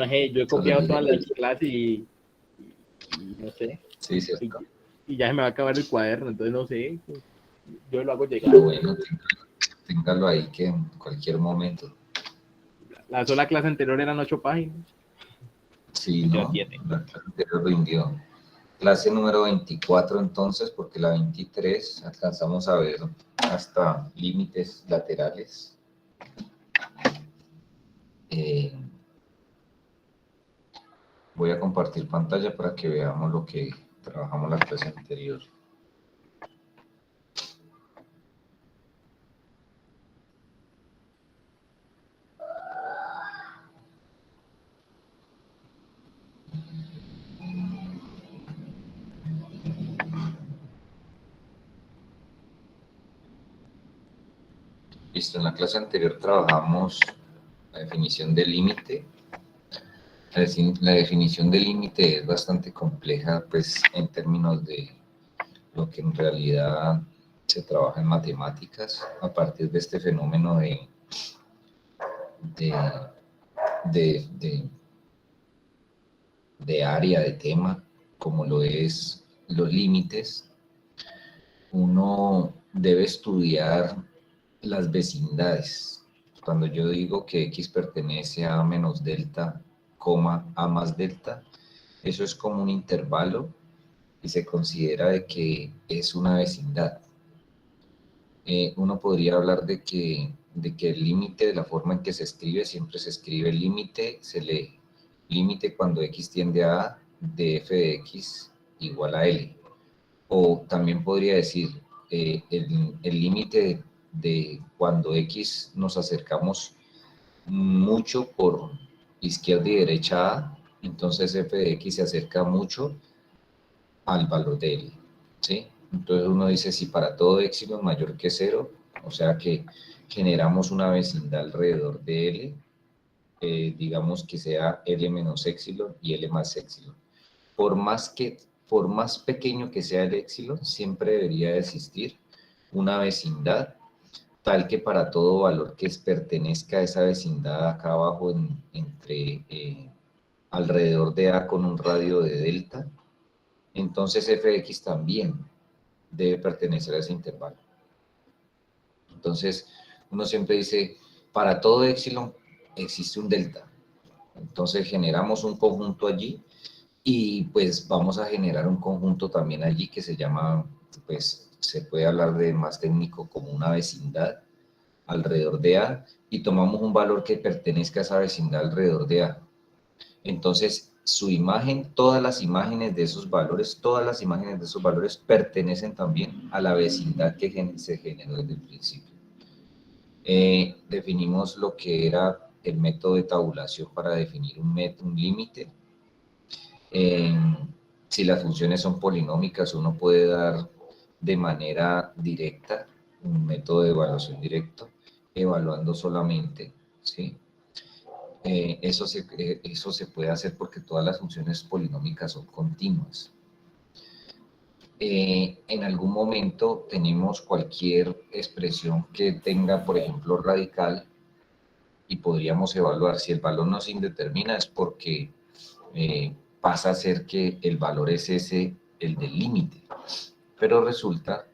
No sé, yo he copiado todas las clases y no sé. Sí, cierto. Y ya se me va a acabar el cuaderno, entonces no sé. Yo lo hago llegar. Pero bueno, téngalo ahí que en cualquier momento. La sola clase anterior eran 8 páginas. Sí, Me quedó ¿no? 7. La clase anterior rindió. Clase número 24 entonces, porque la 23 alcanzamos a ver hasta límites laterales. Voy a compartir pantalla para que veamos lo que trabajamos la clase anterior. Listo, en la clase anterior trabajamos la definición de límite. La definición de límite es bastante compleja, pues, en términos de lo que en realidad se trabaja en matemáticas a partir de este fenómeno de, de, de área, de tema, como lo es los límites. Uno debe estudiar las vecindades. Cuando yo digo que X pertenece a A menos delta, coma A más delta, eso es como un intervalo y se considera de que es una vecindad. Uno podría hablar de que el límite, de la forma en que se escribe, siempre se escribe el límite, se lee límite cuando X tiende a A de f de X igual a L. O también podría decir el límite de cuando X nos acercamos mucho por izquierda y derecha A, entonces f de X se acerca mucho al valor de L, ¿sí? Entonces uno dice si para todo épsilon mayor que 0, o sea que generamos una vecindad alrededor de L, digamos que sea L menos épsilon y L más épsilon. Por más pequeño que sea el épsilon, siempre debería existir una vecindad tal que para todo valor que pertenezca a esa vecindad acá abajo entre alrededor de A con un radio de delta, entonces f de x también debe pertenecer a ese intervalo. Entonces, uno siempre dice, para todo épsilon existe un delta. Entonces generamos un conjunto allí y pues vamos a generar un conjunto también allí que se llama, pues se puede hablar de más técnico como una vecindad alrededor de A y tomamos un valor que pertenezca a esa vecindad alrededor de A. Entonces, su imagen, todas las imágenes de esos valores pertenecen también a la vecindad que se generó desde el principio. Definimos lo que era el método de tabulación para definir un límite. Si las funciones son polinómicas, uno puede dar de manera directa un método de evaluación directo, evaluando solamente, ¿sí? Eso se puede hacer porque todas las funciones polinómicas son continuas. En algún momento tenemos cualquier expresión que tenga, por ejemplo, radical, y podríamos evaluar si el valor no se indetermina es porque pasa a ser que el valor es ese, el del límite. Pero resulta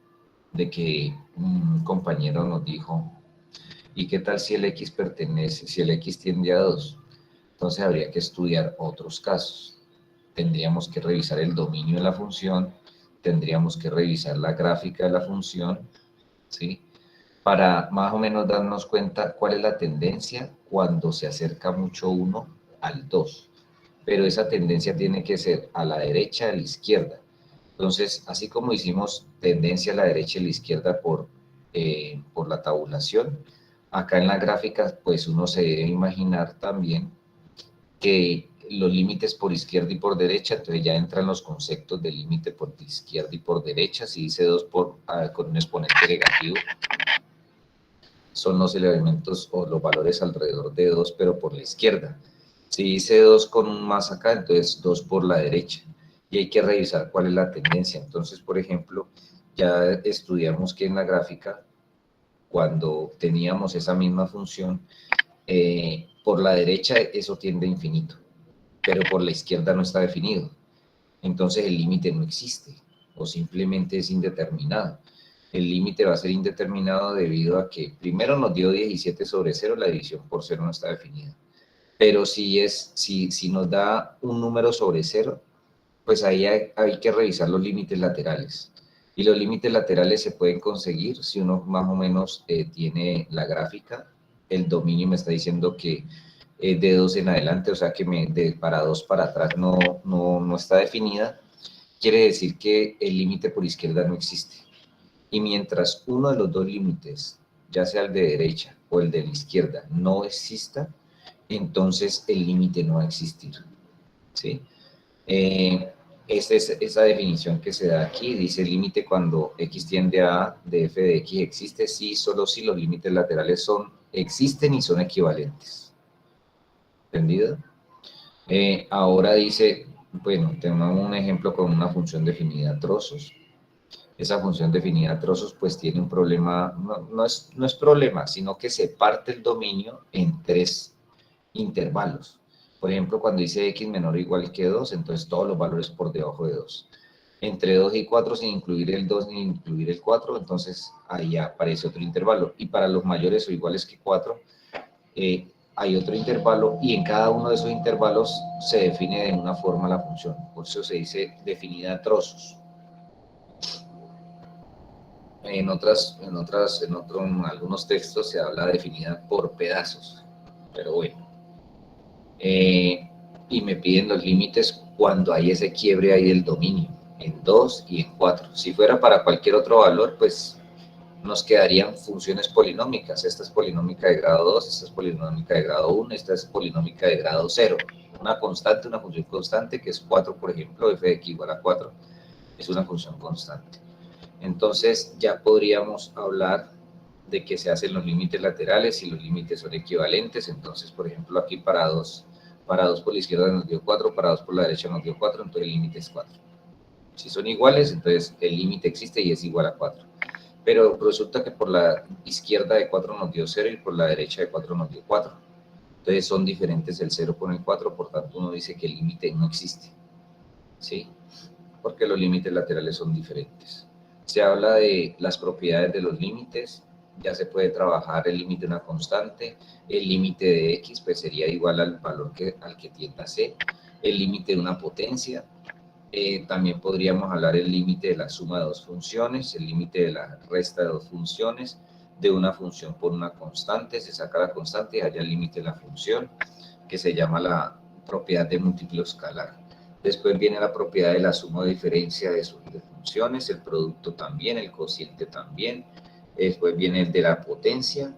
de que un compañero nos dijo, ¿y qué tal si el X pertenece, si el X tiende a 2? Entonces habría que estudiar otros casos. Tendríamos que revisar el dominio de la función, tendríamos que revisar la gráfica de la función, ¿sí? Para más o menos darnos cuenta cuál es la tendencia cuando se acerca mucho 1 al 2. Pero esa tendencia tiene que ser a la derecha, a la izquierda. Entonces, así como hicimos tendencia a la derecha y a la izquierda por la tabulación, acá en la gráfica, pues uno se debe imaginar también que los límites por izquierda y por derecha, entonces ya entran los conceptos de límite por izquierda y por derecha, si dice 2 con un exponente negativo, son los elementos o los valores alrededor de 2, pero por la izquierda. Si dice 2 con un más acá, entonces 2 por la derecha. Y hay que revisar cuál es la tendencia. Entonces, por ejemplo, ya estudiamos que en la gráfica, cuando teníamos esa misma función, por la derecha eso tiende a infinito. pero por la izquierda no está definido. Entonces el límite no existe o simplemente es indeterminado. El límite va a ser indeterminado debido a que primero nos dio 17 sobre 0, la división por 0 no está definida. Pero si nos da un número sobre 0, pues ahí hay que revisar los límites laterales. Y los límites laterales se pueden conseguir si uno más o menos tiene la gráfica. El dominio me está diciendo que de 2 en adelante, o sea que para 2 para atrás no está definida. Quiere decir que el límite por izquierda no existe. Y mientras uno de los dos límites, ya sea el de derecha o el de la izquierda, no exista, entonces el límite no va a existir. ¿Sí? Esta es esa definición que se da aquí. Dice el límite cuando x tiende a A de f de x existe si, solo si los límites laterales existen y son equivalentes. ¿Entendido? Ahora dice, bueno, tenemos un ejemplo con una función definida a trozos. Esa función definida a trozos pues tiene un problema, no es problema, sino que se parte el dominio en 3 intervalos. Por ejemplo, cuando dice x menor o igual que 2, entonces todos los valores por debajo de 2. Entre 2 y 4 sin incluir el 2 ni incluir el 4, entonces ahí aparece otro intervalo. Y para los mayores o iguales que 4, hay otro intervalo y en cada uno de esos intervalos se define de una forma la función. Por eso se dice definida a trozos. En algunos textos se habla definida por pedazos, pero bueno. Y me piden los límites cuando hay ese quiebre ahí del dominio, en 2 y en 4. Si fuera para cualquier otro valor, pues nos quedarían funciones polinómicas. Esta es polinómica de grado 2, esta es polinómica de grado 1, esta es polinómica de grado 0. Una constante, una función constante, que es 4, por ejemplo, f de x igual a 4, es una función constante. Entonces ya podríamos hablar de que se hacen los límites laterales y los límites son equivalentes. Entonces, por ejemplo, aquí para 2 por la izquierda nos dio 4, para 2 por la derecha nos dio 4, entonces el límite es 4. Si son iguales, entonces el límite existe y es igual a 4. Pero resulta que por la izquierda de 4 nos dio 0 y por la derecha de 4 nos dio 4. Entonces son diferentes el 0 con el 4, por tanto uno dice que el límite no existe. ¿Sí? Porque los límites laterales son diferentes. Se habla de las propiedades de los límites. Ya se puede trabajar el límite de una constante, el límite de x pues sería igual al valor al que tienda c, el límite de una potencia, también podríamos hablar el límite de la suma de dos funciones, el límite de la resta de dos funciones, de una función por una constante, se saca la constante y allá el límite de la función, que se llama la propiedad de múltiplo escalar. Después viene la propiedad de la suma o diferencia de sus funciones, el producto también, el cociente también. Después viene el de la potencia,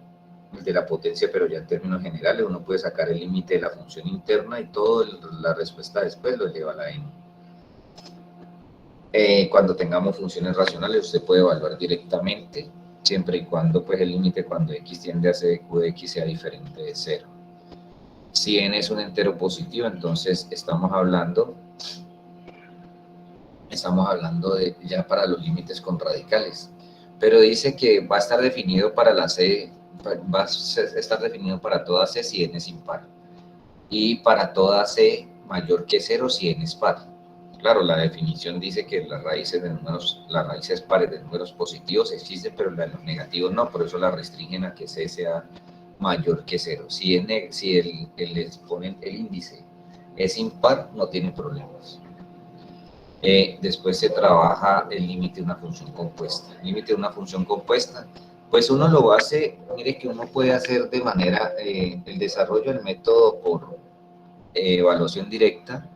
pero ya en términos generales uno puede sacar el límite de la función interna y toda la respuesta después lo lleva a la n. Cuando tengamos funciones racionales usted puede evaluar directamente, siempre y cuando pues el límite cuando x tiende a c de q de x sea diferente de 0. Si n es un entero positivo, entonces estamos hablando de ya para los límites con radicales. Pero dice que va a estar definido para la C, va a estar definido para toda C si n es impar. Y para toda C mayor que 0 si n es par. Claro, la definición dice que las raíces pares de números positivos existen, pero las de los negativos no, por eso la restringen a que C sea mayor que 0. Si el índice es impar, no tiene problemas. Después se trabaja el límite de una función compuesta. El límite de una función compuesta, pues uno lo hace, mire que uno puede hacer de manera, el desarrollo del método por evaluación directa,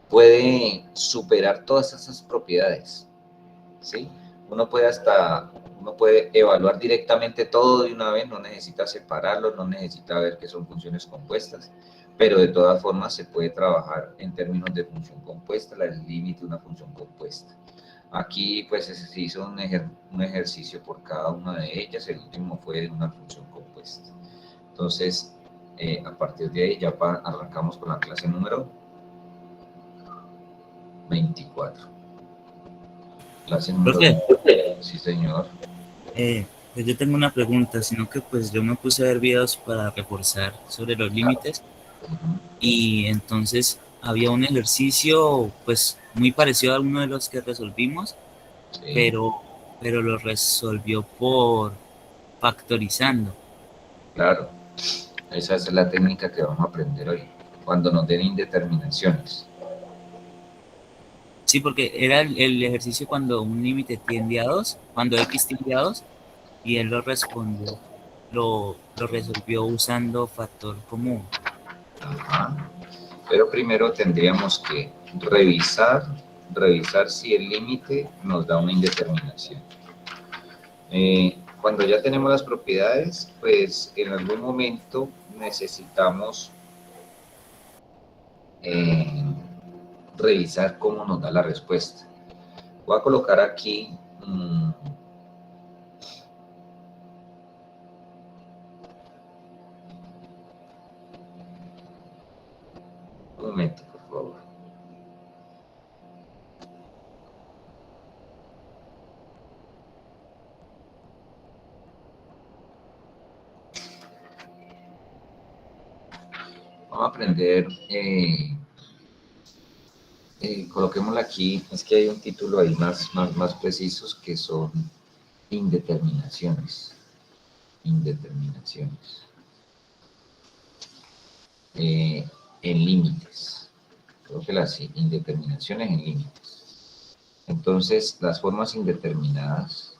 puede superar todas esas propiedades, ¿sí? Uno puede evaluar directamente todo de una vez, no necesita separarlo, no necesita ver que son funciones compuestas, pero de todas formas se puede trabajar en términos de función compuesta, el límite de una función compuesta. Aquí pues se hizo un ejercicio por cada una de ellas, el último fue de una función compuesta. Entonces, a partir de ahí ya arrancamos con la clase número 24. Clase número 24. Sí, señor. Pues yo tengo una pregunta, sino que pues yo me puse a ver videos para reforzar sobre los límites y entonces había un ejercicio pues muy parecido a uno de los que resolvimos, ¿sí? pero lo resolvió por factorizando. Claro, esa es la técnica que vamos a aprender hoy, cuando nos den indeterminaciones. Sí, porque era el ejercicio cuando un límite tiende a 2, cuando x tiende a 2, y él lo respondió, lo resolvió usando factor común. Ajá. Pero primero tendríamos que revisar si el límite nos da una indeterminación. Cuando ya tenemos las propiedades, pues en algún momento necesitamos revisar cómo nos da la respuesta. Voy a colocar aquí un momento, por favor. Vamos a aprender, coloquémosla aquí, es que hay un título ahí más precisos que son indeterminaciones. Indeterminaciones. En límites. Creo que las indeterminaciones en límites. Entonces, las formas indeterminadas,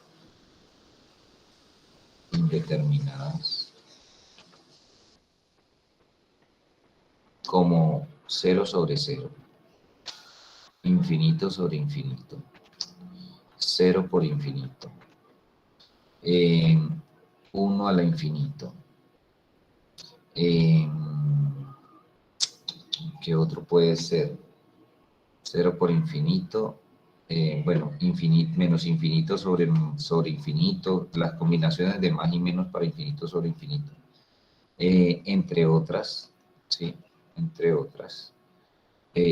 como 0 sobre 0, infinito sobre infinito, 0 por infinito, 1 a la infinito. ¿Qué otro puede ser? 0 por infinito, bueno, infinito, menos infinito sobre infinito, las combinaciones de más y menos para infinito sobre infinito, entre otras, ¿sí? Entre otras.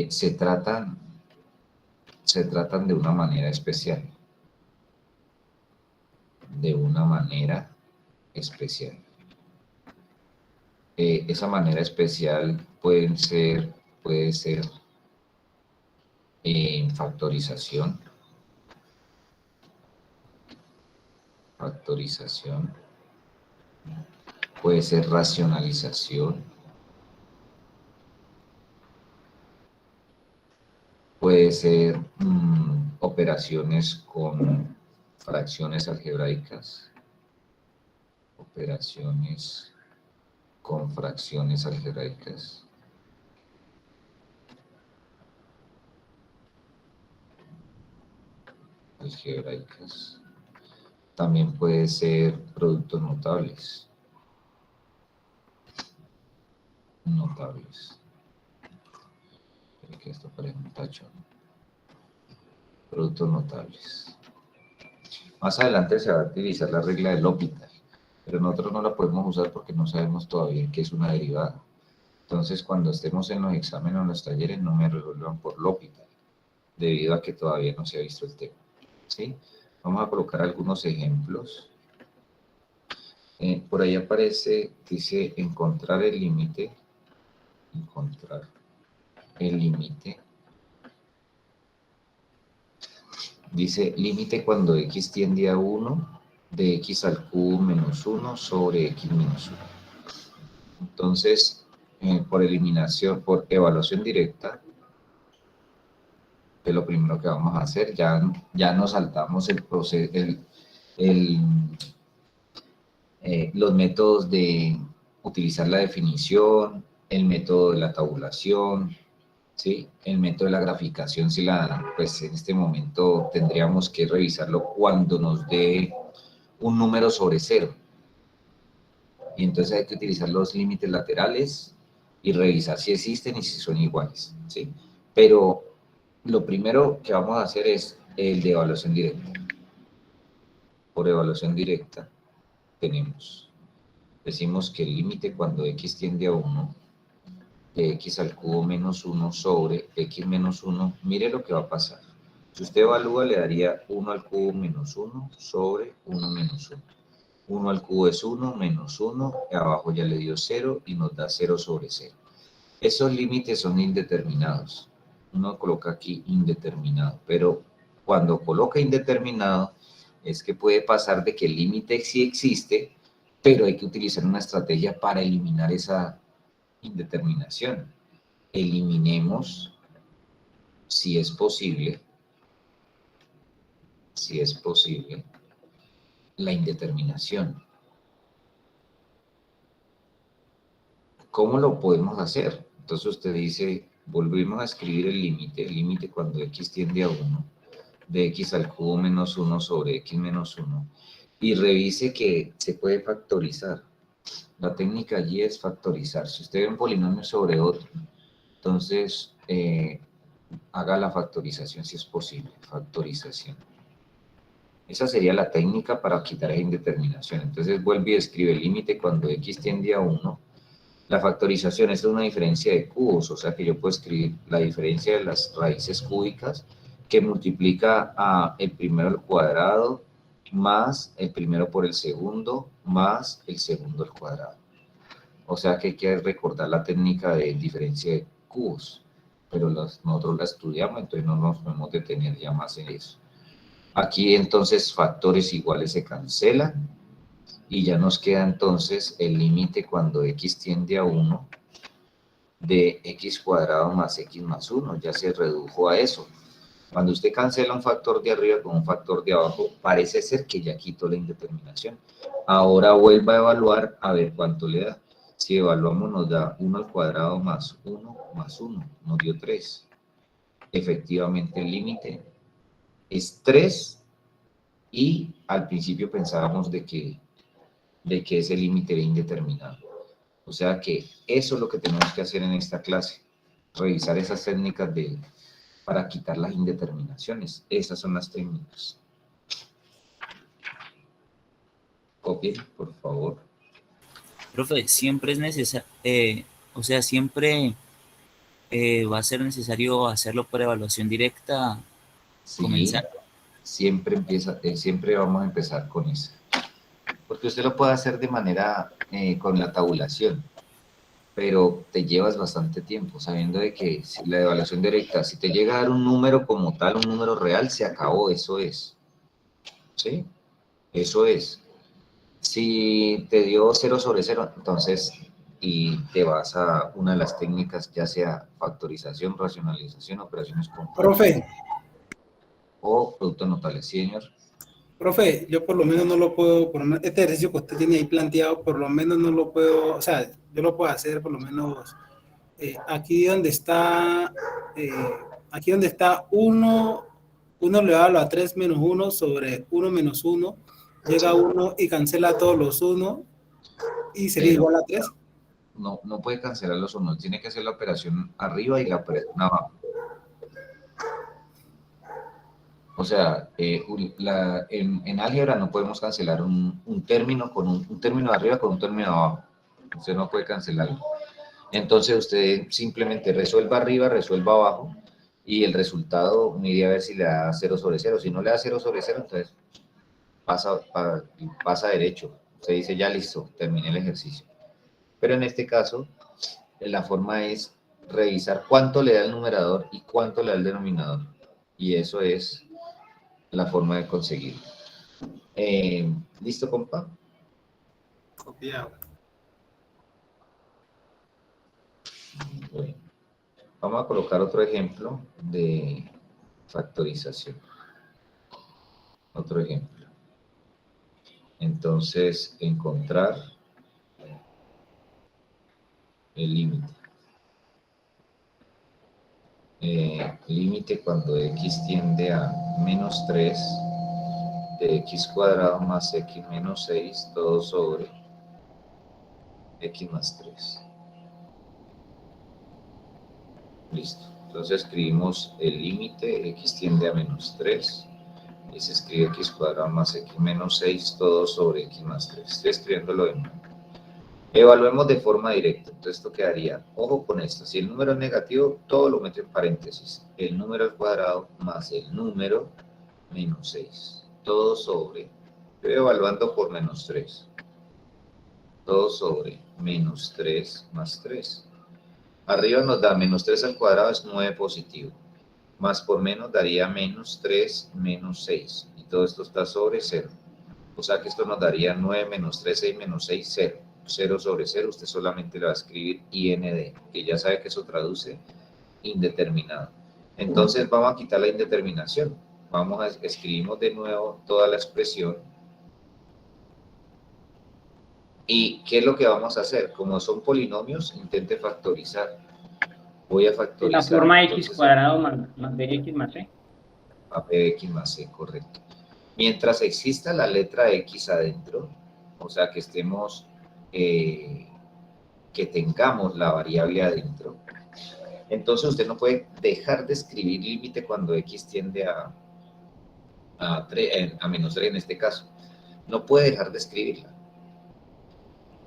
Se tratan de una manera especial. De una manera especial. Esa manera especial puede ser factorización, puede ser racionalización, puede ser operaciones con fracciones algebraicas, También puede ser productos notables. Creo que esto parece un tacho. Productos notables. Más adelante se va a utilizar la regla del L'Hopital, pero nosotros no la podemos usar porque no sabemos todavía qué es una derivada. Entonces, cuando estemos en los exámenes o en los talleres, no me resuelvan por L'Hopital, debido a que todavía no se ha visto el tema. ¿Sí? Vamos a colocar algunos ejemplos. Por ahí aparece, dice, encontrar el límite. Dice, límite cuando x tiende a 1 de x al cubo menos 1 sobre x menos 1. Entonces, por eliminación, por evaluación directa, que es lo primero que vamos a hacer, ya nos saltamos el proceso, los métodos de utilizar la definición, el método de la tabulación, ¿sí? El método de la graficación, pues en este momento tendríamos que revisarlo cuando nos dé un número sobre 0. Y entonces hay que utilizar los límites laterales y revisar si existen y si son iguales, ¿sí? Pero lo primero que vamos a hacer es el de evaluación directa. Por evaluación directa decimos que el límite cuando x tiende a 1 de x al cubo menos 1 sobre x menos 1, mire lo que va a pasar. Si usted evalúa, le daría 1 al cubo menos 1 sobre 1 menos 1. 1 al cubo es 1 menos 1, y abajo ya le dio 0 y nos da 0 sobre 0. Esos límites son indeterminados. Uno coloca aquí indeterminado, pero cuando coloca indeterminado es que puede pasar de que el límite sí existe, pero hay que utilizar una estrategia para eliminar esa indeterminación. Eliminemos, si es posible, la indeterminación. ¿Cómo lo podemos hacer? Entonces usted dice, volvemos a escribir el límite cuando x tiende a 1, de x al cubo menos 1 sobre x menos 1, y revise que se puede factorizar. La técnica allí es factorizar. Si usted ve un polinomio sobre otro, entonces haga la factorización si es posible, factorización. Esa sería la técnica para quitar esa indeterminación. Entonces vuelve y escribe el límite cuando x tiende a 1. La factorización es una diferencia de cubos, o sea que yo puedo escribir la diferencia de las raíces cúbicas que multiplica a el primero al cuadrado más el primero por el segundo más el segundo al cuadrado. O sea que hay que recordar la técnica de diferencia de cubos, pero nosotros la estudiamos, entonces no nos podemos detener ya más en eso. Aquí entonces factores iguales se cancelan y ya nos queda entonces el límite cuando x tiende a 1 de x cuadrado más x más 1, ya se redujo a eso. Cuando usted cancela un factor de arriba con un factor de abajo, parece ser que ya quitó la indeterminación. Ahora vuelva a evaluar a ver cuánto le da. Si evaluamos nos da 1 al cuadrado más 1, nos dio 3. Efectivamente el límite es 3 y al principio pensábamos de que ese límite era indeterminado. O sea que eso es lo que tenemos que hacer en esta clase, revisar esas técnicas para quitar las indeterminaciones. Esas son las técnicas. Copien, por favor. Profe, siempre es necesario, o sea, siempre va a ser necesario hacerlo por evaluación directa, Sí, comenzar. siempre vamos a empezar con eso. Porque usted lo puede hacer de manera con la tabulación, pero te llevas bastante tiempo, sabiendo de que si la evaluación directa, si te llega a dar un número como tal, un número real, se acabó, eso es. ¿Sí? Eso es. Si te dio 0 sobre 0, entonces, y te vas a una de las técnicas, ya sea factorización, racionalización, operaciones con Profe, o productos notables. Sí, señor. profe, yo por lo menos no lo puedo, por lo menos este ejercicio que usted tiene ahí planteado, por lo menos no lo puedo, o sea, yo lo puedo hacer por lo menos aquí donde está, eh, aquí donde está 1 elevado a 3 menos 1 sobre 1 menos 1, llega a 1 y cancela todos los 1 y sería Pero igual a 3. no puede cancelar los unos, tiene que hacer la operación arriba y la operación abajo. O sea, en álgebra no podemos cancelar un término con un término de arriba con un término de abajo. Usted no puede cancelarlo. Entonces usted simplemente resuelva arriba, resuelva abajo y el resultado mire a ver si le da 0 sobre 0. Si no le da 0 sobre 0, entonces pasa derecho. Usted dice ya listo, terminé el ejercicio. Pero en este caso, la forma es revisar cuánto le da el numerador y cuánto le da el denominador. Y eso es la forma de conseguirlo. ¿Listo, compa? Copiado. Bueno, vamos a colocar otro ejemplo de factorización. Otro ejemplo. Entonces, encontrar el límite. Límite cuando x tiende a menos 3 de x cuadrado más x menos 6, todo sobre x más 3. Listo. Entonces escribimos el límite, x tiende a menos 3, y se escribe x cuadrado más x menos 6, todo sobre x más 3. Estoy escribiéndolo de nuevo. Evaluemos de forma directa. Entonces esto quedaría, ojo con esto, si el número es negativo, todo lo meto en paréntesis. El número al cuadrado más el número menos 6. Todo sobre, estoy evaluando por menos 3. Todo sobre menos 3 más 3. Arriba nos da menos 3 al cuadrado es 9 positivo. Más por menos daría menos 3 menos 6. Y todo esto está sobre 0. O sea que esto nos daría 9 menos 3, 6 menos 6, 0. 0 sobre 0, usted solamente le va a escribir IND, que ya sabe que eso traduce indeterminado. Entonces vamos a quitar la indeterminación. Escribimos de nuevo toda la expresión. ¿Y qué es lo que vamos a hacer? Como son polinomios, intente factorizar. Voy a factorizar. La forma x cuadrado más bx más c. A bx más c, correcto. Mientras exista la letra x adentro, o sea que estemos, que tengamos la variable adentro, entonces usted no puede dejar de escribir límite cuando x tiende a menos 3 en este caso. No puede dejar de escribirla.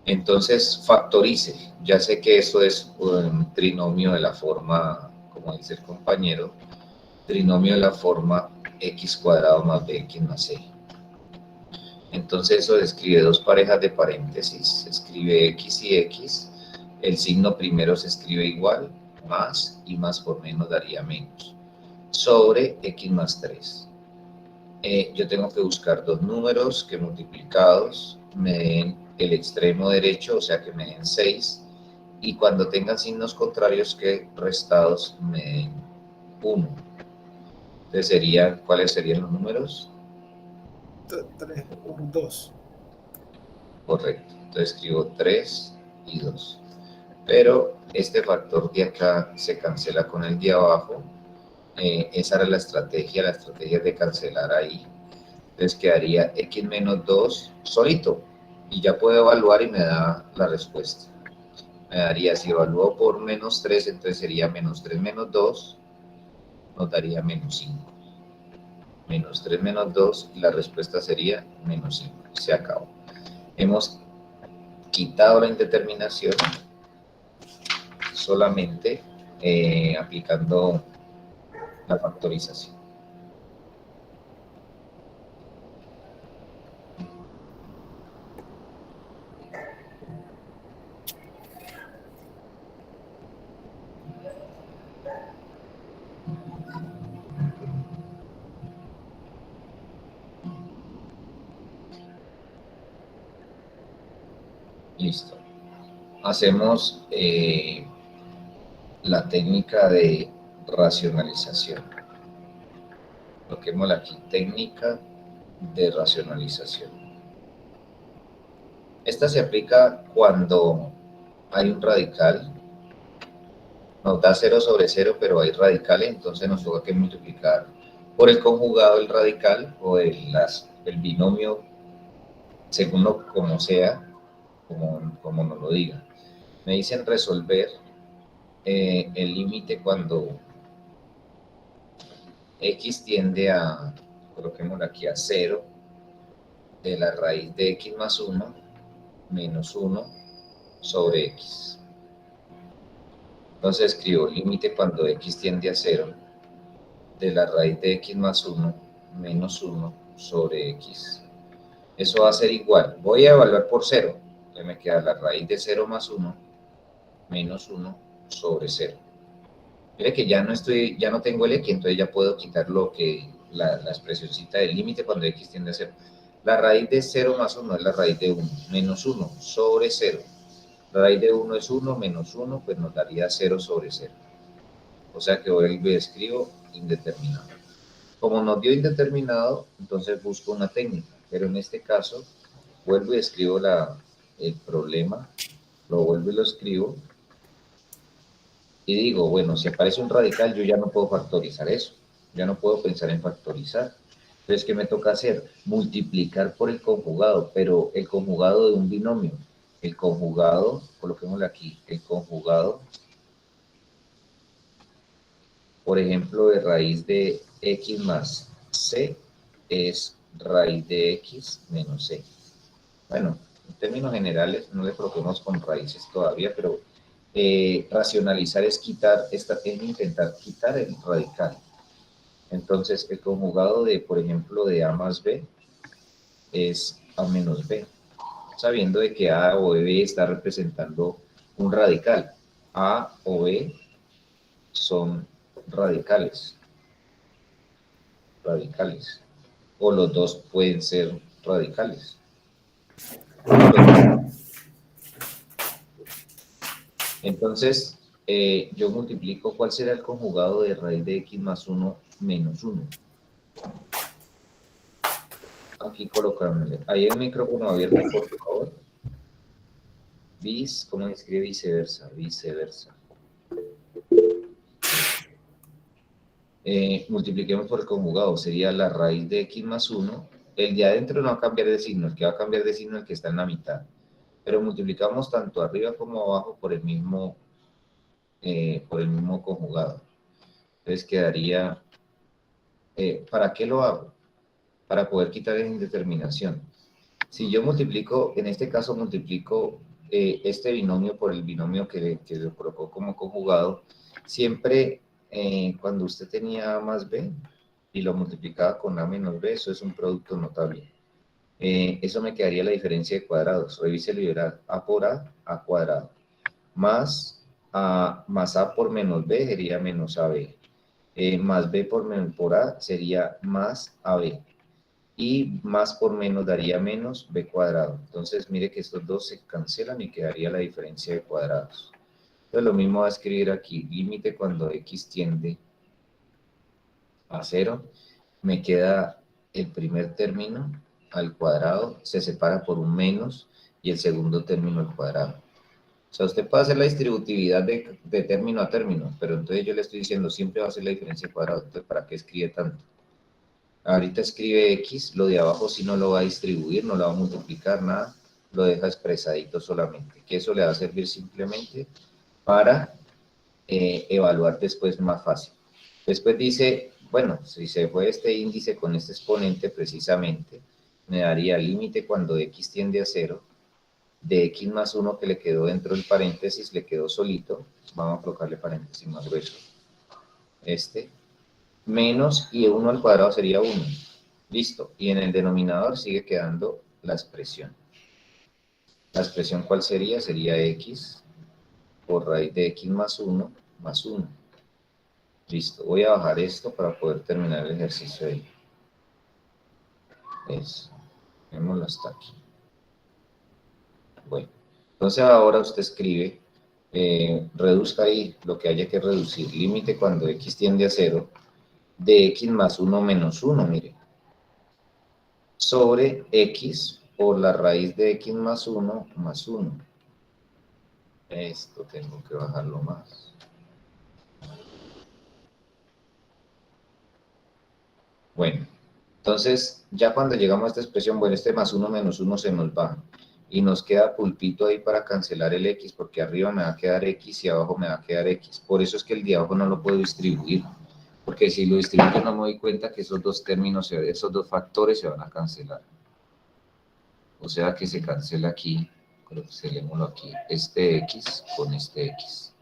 Entonces factorice. Ya sé que eso es un trinomio de la forma, como dice el compañero, trinomio de la forma x cuadrado más bx más c. Entonces eso describe dos parejas de paréntesis, se escribe x y x, el signo primero se escribe igual, más, y más por menos daría menos, sobre x más 3. Yo tengo que buscar dos números que multiplicados me den el extremo derecho, o sea que me den 6, y cuando tengan signos contrarios que restados me den 1. Entonces ¿cuáles serían los números? 3 por 2. Correcto. Entonces escribo 3 y 2. Pero este factor de acá se cancela con el de abajo. Esa era la estrategia es de cancelar ahí. Entonces quedaría x menos 2 solito. Y ya puedo evaluar y me da la respuesta. Me daría, si evalúo por menos 3, entonces sería menos 3 menos 2, nos daría menos 5. Menos 3 menos 2, y la respuesta sería menos 5. Se acabó. Hemos quitado la indeterminación solamente aplicando la factorización. Listo. Hacemos la técnica de racionalización. Coloquemos aquí, técnica de racionalización. Esta se aplica cuando hay un radical. Nos da 0 sobre 0, pero hay radicales, entonces nos toca que multiplicar por el conjugado del radical o el binomio, según como sea, como nos lo diga. Me dicen resolver el límite cuando x tiende a, coloquémoslo aquí, a 0, de la raíz de x más 1 menos 1 sobre x. Entonces escribo límite cuando x tiende a 0, de la raíz de x más 1 menos 1 sobre x. Eso va a ser igual. Voy a evaluar por 0. Entonces me queda la raíz de 0 más 1 menos 1 sobre 0. Mire que ya no tengo el x, entonces ya puedo quitar la expresioncita del límite cuando x tiende a 0. La raíz de 0 más 1 es la raíz de 1, menos 1 sobre 0. La raíz de 1 es 1, menos 1, pues nos daría 0 sobre 0. O sea que vuelvo y escribo indeterminado. Como nos dio indeterminado, entonces busco una técnica, pero en este caso vuelvo y escribo el problema, lo vuelvo y lo escribo, y digo, bueno, si aparece un radical, yo ya no puedo factorizar eso, ya no puedo pensar en factorizar. Entonces, ¿qué me toca hacer? Multiplicar por el conjugado, pero el conjugado de un binomio. El conjugado, coloquémoslo aquí, el conjugado, por ejemplo, de raíz de x más c es raíz de x menos c. Bueno, en términos generales no le coloquemos con raíces todavía, pero racionalizar es intentar quitar el radical. Entonces, el conjugado de, por ejemplo, de a más b es a menos b, sabiendo de que a o b está representando un radical. A o B son radicales. O los dos pueden ser radicales. Entonces, yo multiplico, ¿cuál será el conjugado de raíz de x más 1 menos 1? Aquí colocándole. Ahí el micrófono abierto, por favor. ¿Cómo se escribe viceversa? Viceversa. Multipliquemos por el conjugado, sería la raíz de x más 1. El de adentro no va a cambiar de signo, el que va a cambiar de signo es el que está en la mitad. Pero multiplicamos tanto arriba como abajo por el mismo conjugado. Entonces quedaría, ¿para qué lo hago? Para poder quitar esa indeterminación. Si yo multiplico, en este caso multiplico este binomio por el binomio que lo colocó como conjugado, siempre cuando usted tenía A más B y lo multiplicaba con A menos B, eso es un producto notable. Eso me quedaría la diferencia de cuadrados. Revise liberar A por A cuadrado, más A por menos B sería menos AB. Más B por A sería más AB. Y más por menos daría menos b cuadrado. Entonces, mire que estos dos se cancelan y quedaría la diferencia de cuadrados. Entonces, lo mismo va a escribir aquí, límite cuando x tiende a 0. Me queda el primer término al cuadrado, se separa por un menos, y el segundo término al cuadrado. O sea, usted puede hacer la distributividad de término a término, pero entonces yo le estoy diciendo, siempre va a ser la diferencia de cuadrado. Entonces, ¿para qué escribe tanto? Ahorita escribe x, lo de abajo sí no lo va a distribuir, no lo va a multiplicar, nada, lo deja expresadito solamente, que eso le va a servir simplemente para evaluar después más fácil. Después dice, bueno, si se fue este índice con este exponente precisamente, me daría límite cuando x tiende a 0, de x más 1 que le quedó dentro del paréntesis, le quedó solito, vamos a colocarle paréntesis más grueso, menos, y 1 al cuadrado sería 1. Listo. Y en el denominador sigue quedando la expresión. ¿La expresión cuál sería? Sería x por raíz de x más 1 más 1. Listo. Voy a bajar esto para poder terminar el ejercicio ahí. Eso. Démoslo hasta aquí. Bueno. Entonces ahora usted escribe, reduzca ahí lo que haya que reducir. Límite cuando x tiende a 0 de x más 1 menos 1, mire. Sobre x por la raíz de x más 1 más 1. Esto tengo que bajarlo más. Bueno, entonces ya cuando llegamos a esta expresión, bueno, este más 1 menos 1 se nos va. Y nos queda pulpito ahí para cancelar el x, porque arriba me va a quedar x y abajo me va a quedar x. Por eso es que el de abajo no lo puedo distribuir. Porque si lo distribuyo no me doy cuenta que esos dos términos, esos dos factores se van a cancelar. O sea que se cancela aquí, cancelémoslo aquí, este x con este x.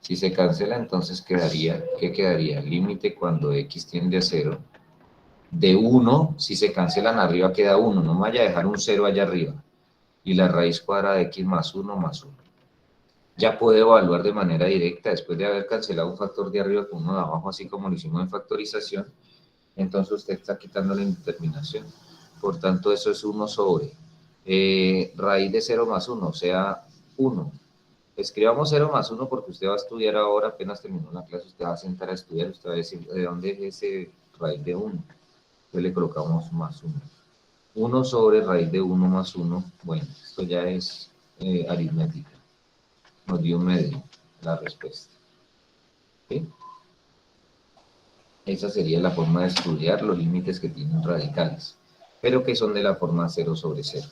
Si se cancela, entonces quedaría, ¿qué quedaría? Límite cuando x tiende a 0. De 1, si se cancelan arriba queda 1, no me vaya a dejar un 0 allá arriba. Y la raíz cuadrada de x más 1 más 1. Ya puede evaluar de manera directa, después de haber cancelado un factor de arriba con uno de abajo, así como lo hicimos en factorización, entonces usted está quitando la indeterminación. Por tanto, eso es 1 sobre raíz de 0 más 1, o sea, 1. Escribamos 0 más 1 porque usted va a estudiar ahora, apenas terminó la clase, usted va a sentar a estudiar, usted va a decir, ¿de dónde es ese raíz de 1? Entonces le colocamos más 1. 1 sobre raíz de 1 más 1, bueno, esto ya es aritmética. Nos dio un medio la respuesta. ¿Sí? Esa sería la forma de estudiar los límites que tienen radicales, pero que son de la forma 0 sobre 0.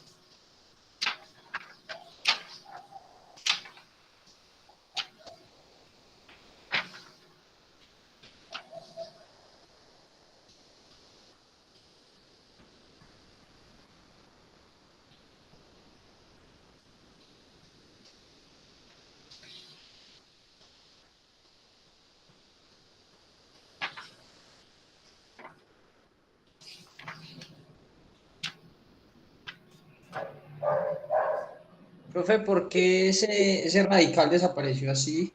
Profe, ¿por qué ese radical desapareció así?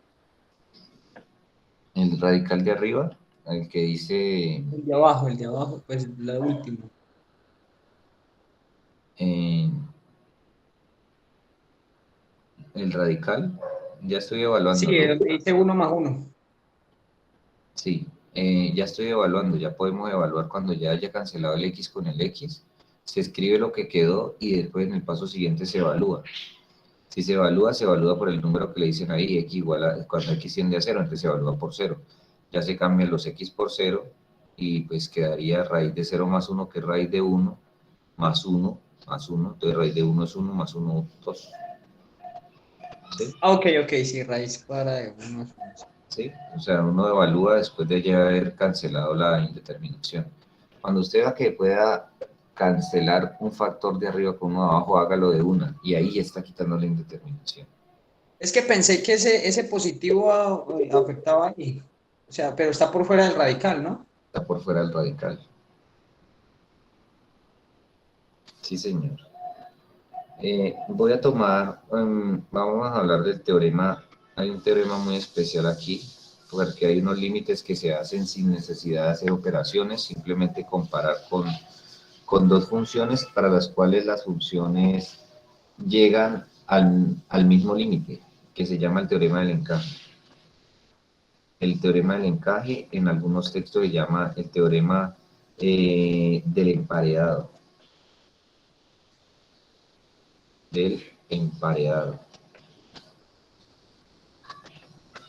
El radical de arriba, el que dice El de abajo, pues la última. eh, el radical, ya estoy evaluando, Sí, ¿no? el que dice 1 más 1. Sí, ya estoy evaluando, ya podemos evaluar cuando ya haya cancelado el X con el X. Se escribe lo que quedó y después en el paso siguiente se evalúa. Si se evalúa por el número que le dicen ahí, X igual a, cuando X tiende a 0, entonces se evalúa por 0. Ya se cambian los X por 0 y pues quedaría raíz de 0 más 1, que es raíz de 1, más 1, más 1. Entonces raíz de 1 es 1, más 1, 2. ¿Sí? Ah, ok, sí, raíz cuadrada de 1 más 1. ¿Sí? O sea, uno evalúa después de ya haber cancelado la indeterminación. Cuando usted vea que pueda cancelar un factor de arriba con uno de abajo, hágalo de una, y ahí ya está quitando la indeterminación. Es que pensé que ese positivo afectaba ahí. O sea, pero está por fuera del radical, ¿no? Está por fuera del radical. Sí, señor. Voy a tomar, vamos a hablar del teorema. Hay un teorema muy especial aquí, porque hay unos límites que se hacen sin necesidad de hacer operaciones, simplemente comparar con dos funciones para las cuales las funciones llegan al mismo límite, que se llama el teorema del encaje. El teorema del encaje en algunos textos se llama el teorema del emparedado. Del emparedado.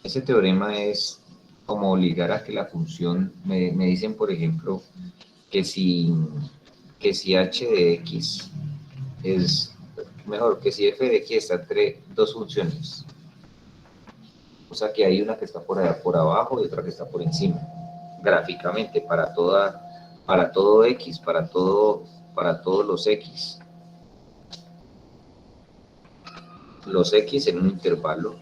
Ese teorema es como obligar a que la función, me dicen por ejemplo, que si h de x es mejor, que si f de x está entre dos funciones, o sea que hay una que está por allá por abajo y otra que está por encima, gráficamente, para todo x, para todos los x. Los x en un intervalo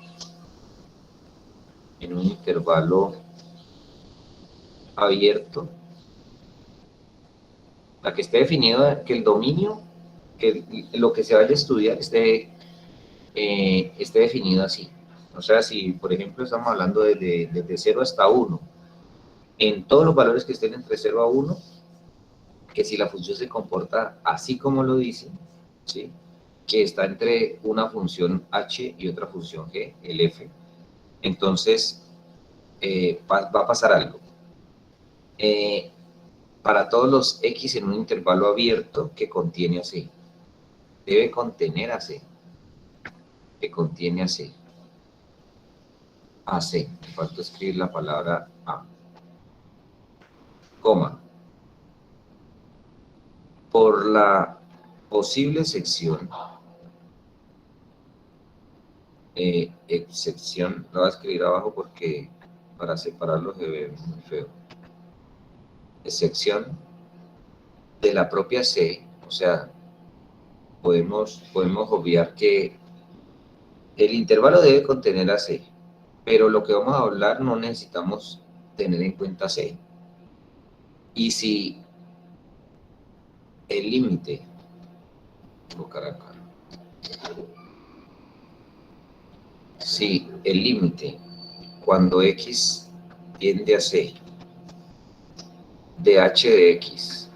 abierto, la que esté definido, que el dominio, que lo que se vaya a estudiar esté definido así. O sea, si por ejemplo estamos hablando desde 0 hasta 1, en todos los valores que estén entre 0 a 1, que si la función se comporta así como lo dice, ¿sí?, que está entre una función h y otra función g, el f, entonces va a pasar algo. Para todos los x en un intervalo abierto que contiene a c, debe contener a c, que contiene a c. Me falta escribir la palabra a, coma, por la posible sección, excepción, lo voy a escribir abajo porque para separarlo se ve muy feo, excepción de la propia C, o sea, podemos obviar que el intervalo debe contener a C, pero lo que vamos a hablar no necesitamos tener en cuenta C. Y si el límite, colocar acá, si el límite cuando x tiende a C de h de x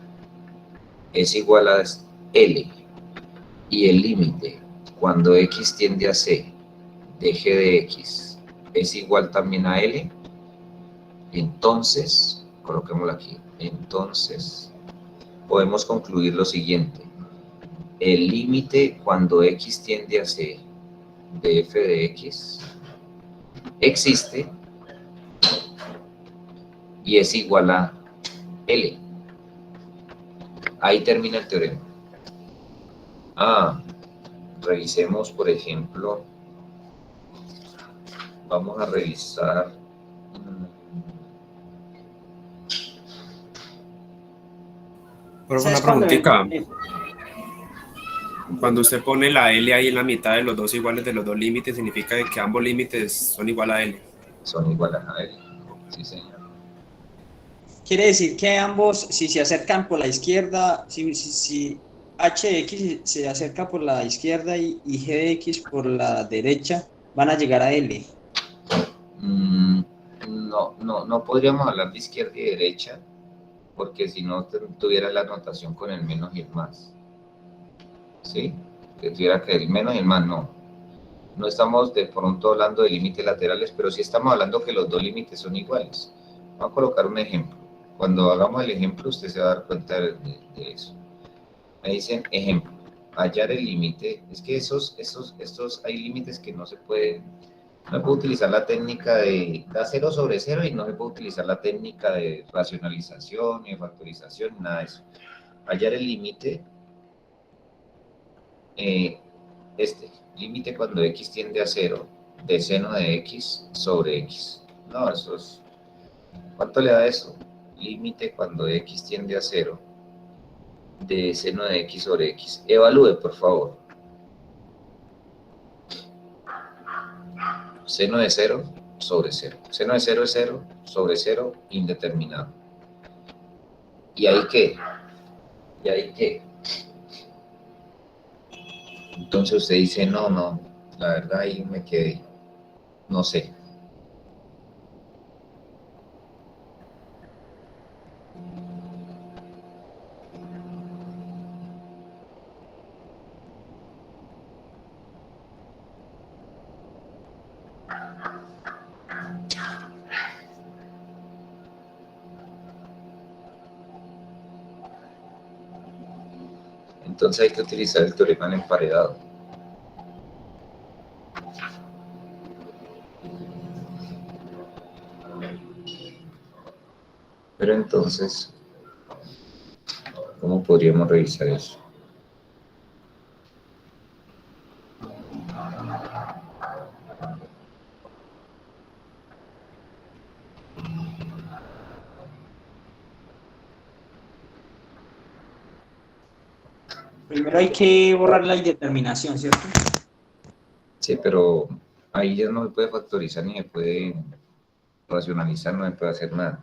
es igual a L, y el límite cuando x tiende a C de g de x es igual también a L, entonces, coloquémoslo aquí, entonces podemos concluir lo siguiente: el límite cuando x tiende a C de f de x existe y es igual a L. Ahí termina el teorema. Revisemos, por ejemplo, vamos a revisar Pero una preguntita. Cuando usted pone la L ahí en la mitad de los dos iguales de los dos límites, ¿significa que ambos límites son igual a L? Son iguales a L, sí señor. Quiere decir que ambos, si se acercan por la izquierda, si h de x se acerca por la izquierda y g de x por la derecha, van a llegar a L. No podríamos hablar de izquierda y derecha, porque si no tuviera la notación con el menos y el más. ¿Sí? Que tuviera que el menos y el más, no. No estamos de pronto hablando de límites laterales, pero sí estamos hablando que los dos límites son iguales. Vamos a colocar un ejemplo. Cuando hagamos el ejemplo, usted se va a dar cuenta de eso. Me dicen, ejemplo, hallar el límite. Es que estos hay límites que no se pueden. No se puede utilizar la técnica de da 0 sobre 0 y no se puede utilizar la técnica de racionalización, ni de factorización, nada de eso. Hallar el límite, límite cuando x tiende a 0 de seno de x sobre x. No, eso es... ¿Cuánto le da eso? Límite cuando x tiende a 0 de seno de x sobre x. Evalúe, por favor. Seno de 0 sobre 0. Seno de 0 es 0 sobre 0 indeterminado. ¿Y ahí qué? ¿Y ahí qué? Entonces usted dice, no, la verdad ahí me quedé, no sé. Entonces hay que utilizar el teorema del emparedado. Pero entonces, ¿cómo podríamos revisar eso? Primero hay que borrar la indeterminación, ¿cierto? Sí, pero ahí ya no se puede factorizar ni se puede racionalizar, no se puede hacer nada.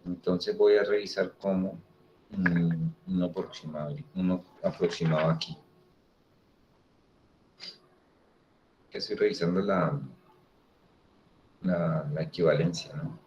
Entonces voy a revisar cómo uno aproximado aquí. Que estoy revisando la equivalencia, ¿no?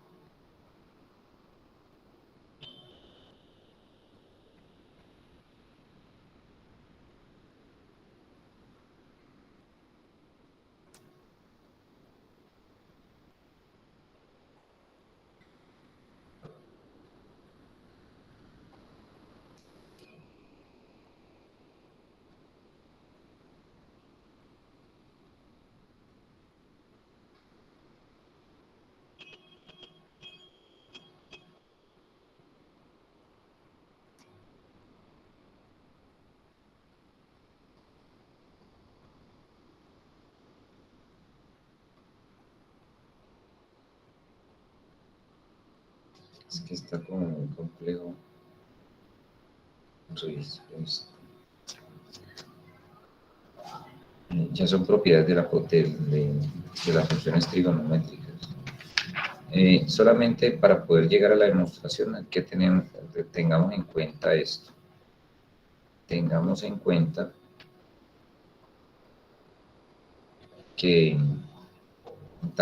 Es que está como muy complejo. Ya son propiedades de las funciones trigonométricas. Solamente para poder llegar a la demostración hay que tengamos en cuenta esto. Tengamos en cuenta que el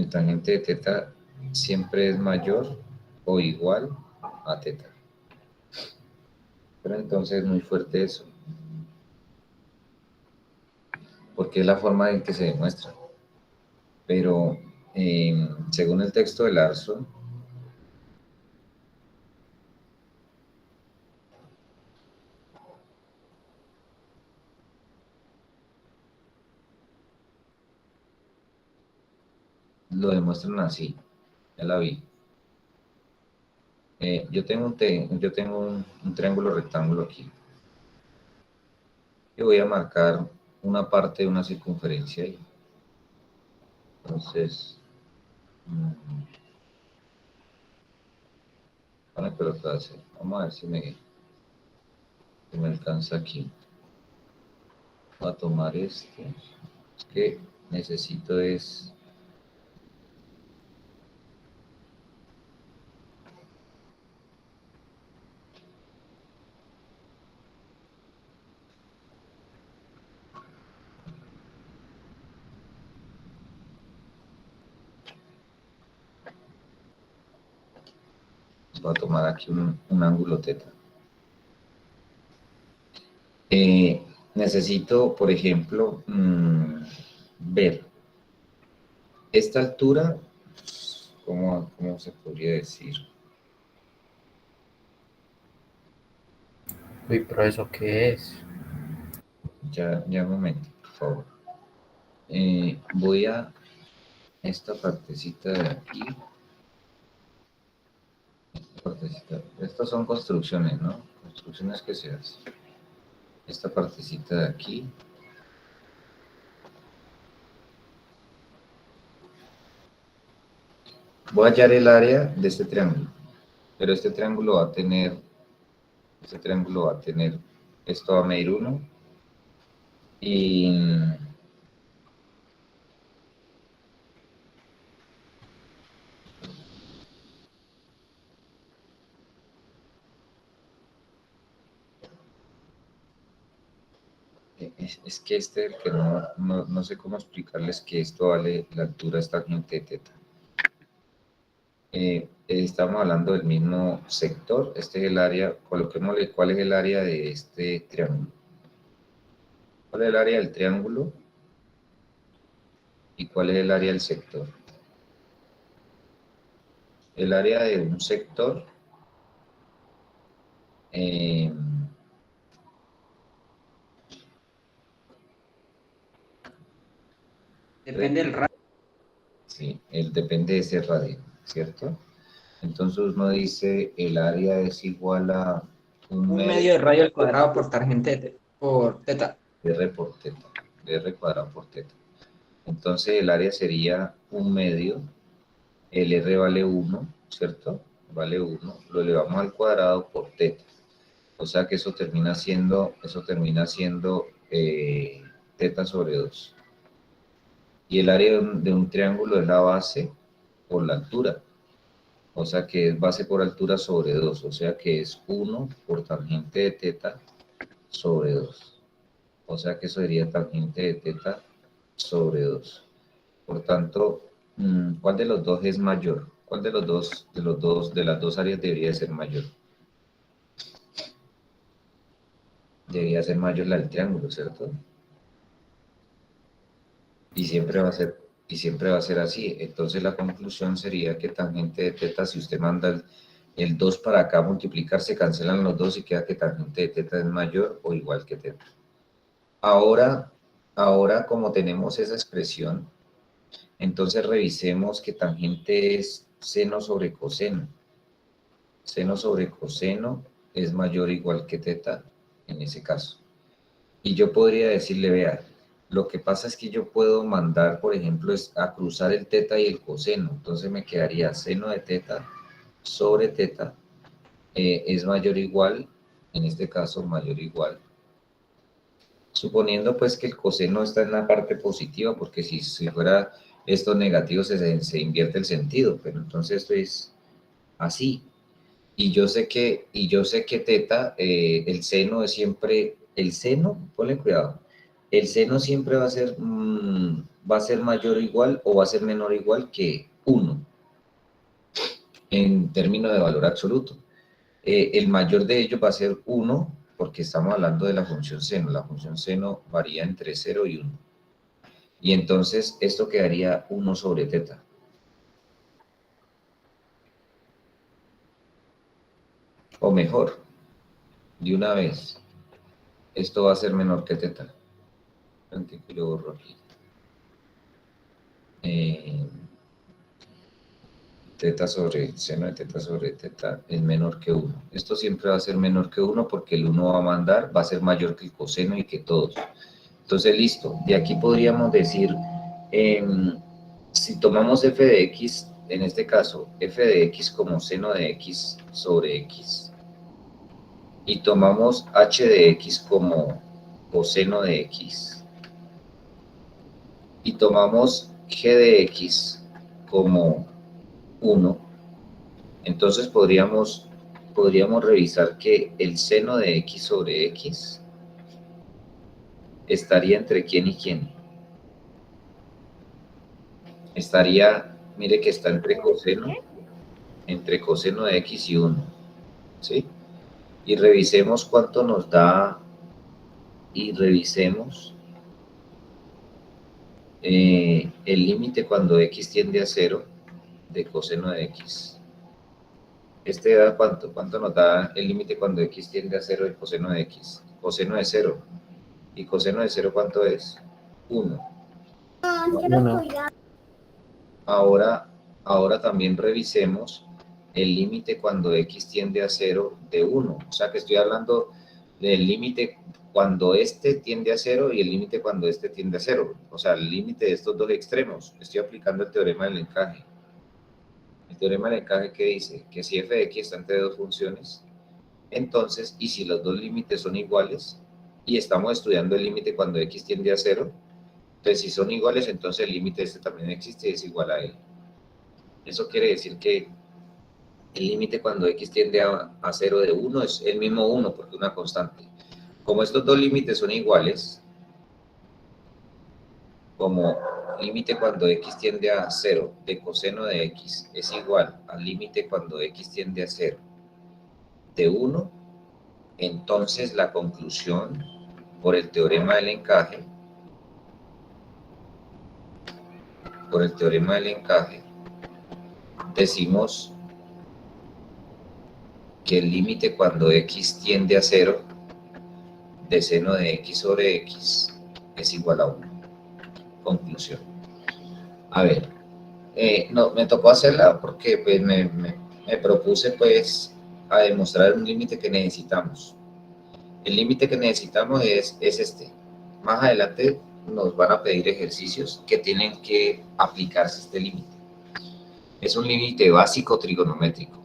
tangente de teta siempre es mayor o igual a teta. Pero entonces es muy fuerte eso, porque es la forma en que se demuestra. Pero según el texto de Larson, lo demuestran así, ya la vi. Yo tengo un triángulo rectángulo aquí. Y voy a marcar una parte de una circunferencia ahí. Entonces, van a colocar así. Vamos a ver si me alcanza aquí. Voy a tomar este. Es que necesito es... Voy a tomar aquí un ángulo teta. Necesito, por ejemplo, ver esta altura, ¿cómo se podría decir? Uy, pero ¿eso qué es? Ya un momento, por favor. Voy a esta partecita de aquí. Estas son construcciones, ¿no? Construcciones que se hacen. Esta partecita de aquí. Voy a hallar el área de este triángulo. Pero este triángulo va a tener, esto va a medir 1. Y es que que no sé cómo explicarles que esto vale, la altura es tangente de teta. Estamos hablando del mismo sector. Este es el área, coloquémosle cuál es el área de este triángulo. ¿Cuál es el área del triángulo? ¿Y cuál es el área del sector? El área de un sector Depende del radio. sí, depende de ese radio, ¿cierto? Entonces uno dice el área es igual a Un medio de radio al cuadrado por tangente, por teta. R por teta, R cuadrado por teta. Entonces el área sería un medio, el R vale 1, ¿cierto? Vale 1, lo elevamos al cuadrado por teta. O sea que eso termina siendo teta sobre 2. Y el área de un triángulo es la base por la altura. O sea que es base por altura sobre 2. O sea que es 1 por tangente de teta sobre 2. O sea que eso sería tangente de teta sobre 2. Por tanto, ¿cuál de los dos es mayor? ¿Cuál de las dos áreas debería ser mayor? Debería ser mayor la del triángulo, ¿cierto? Y siempre va a ser así. Entonces la conclusión sería que tangente de teta, si usted manda el 2 para acá a multiplicar, se cancelan los 2 y queda que tangente de teta es mayor o igual que teta. Ahora como tenemos esa expresión, entonces revisemos que tangente es seno sobre coseno. Seno sobre coseno es mayor o igual que teta en ese caso. Y yo podría decirle, vea, lo que pasa es que yo puedo mandar, por ejemplo, a cruzar el teta y el coseno. Entonces me quedaría seno de teta sobre teta es mayor o igual, en este caso mayor o igual. Suponiendo pues que el coseno está en la parte positiva, porque si fuera esto negativo se invierte el sentido, pero entonces esto es así. Y yo sé que teta, el seno es siempre, ponle cuidado, el seno siempre va a ser mayor o igual o va a ser menor o igual que 1 en términos de valor absoluto. El mayor de ellos va a ser 1 porque estamos hablando de la función seno. La función seno varía entre 0 y 1. Y entonces esto quedaría 1 sobre teta. O mejor, de una vez, esto va a ser menor que teta. Yo borro aquí. Teta sobre, seno de teta sobre teta es menor que 1. Esto siempre va a ser menor que 1 porque el 1 va a ser mayor que el coseno y que todos. Entonces, listo. De aquí podríamos decir, si tomamos f de x, en este caso, f de x como seno de x sobre x, y tomamos h de x como coseno de x, y tomamos g de x como 1, entonces podríamos revisar que el seno de x sobre x estaría entre quién y quién. Estaría, mire que está entre coseno entre coseno de x y 1, ¿sí? Y revisemos cuánto nos da, y revisemos el límite cuando x tiende a 0 de coseno de x. ¿Este da cuánto? ¿Cuánto nos da el límite cuando x tiende a 0 de coseno de x? Coseno de 0. ¿Y coseno de 0 cuánto es? 1. Ahora también revisemos el límite cuando x tiende a 0 de 1. O sea que estoy hablando del límite cuando este tiende a 0 y el límite cuando este tiende a 0. O sea, el límite de estos dos extremos. Estoy aplicando el teorema del encaje. El teorema del encaje, ¿qué dice? Que si f de x está entre dos funciones, entonces, y si los dos límites son iguales, y estamos estudiando el límite cuando x tiende a 0, entonces si son iguales, entonces el límite este también existe y es igual a él. Eso quiere decir que el límite cuando x tiende a 0 de 1 es el mismo 1, porque es una constante. Como estos dos límites son iguales, como límite cuando x tiende a 0 de coseno de x es igual al límite cuando x tiende a 0 de 1, entonces la conclusión por el teorema del encaje, decimos que el límite cuando x tiende a 0 de seno de x sobre x es igual a 1. Conclusión. A ver, no, me tocó hacerla porque pues, me propuse pues a demostrar un límite que necesitamos. El límite que necesitamos es este. Más adelante nos van a pedir ejercicios que tienen que aplicarse este límite. Es un límite básico trigonométrico.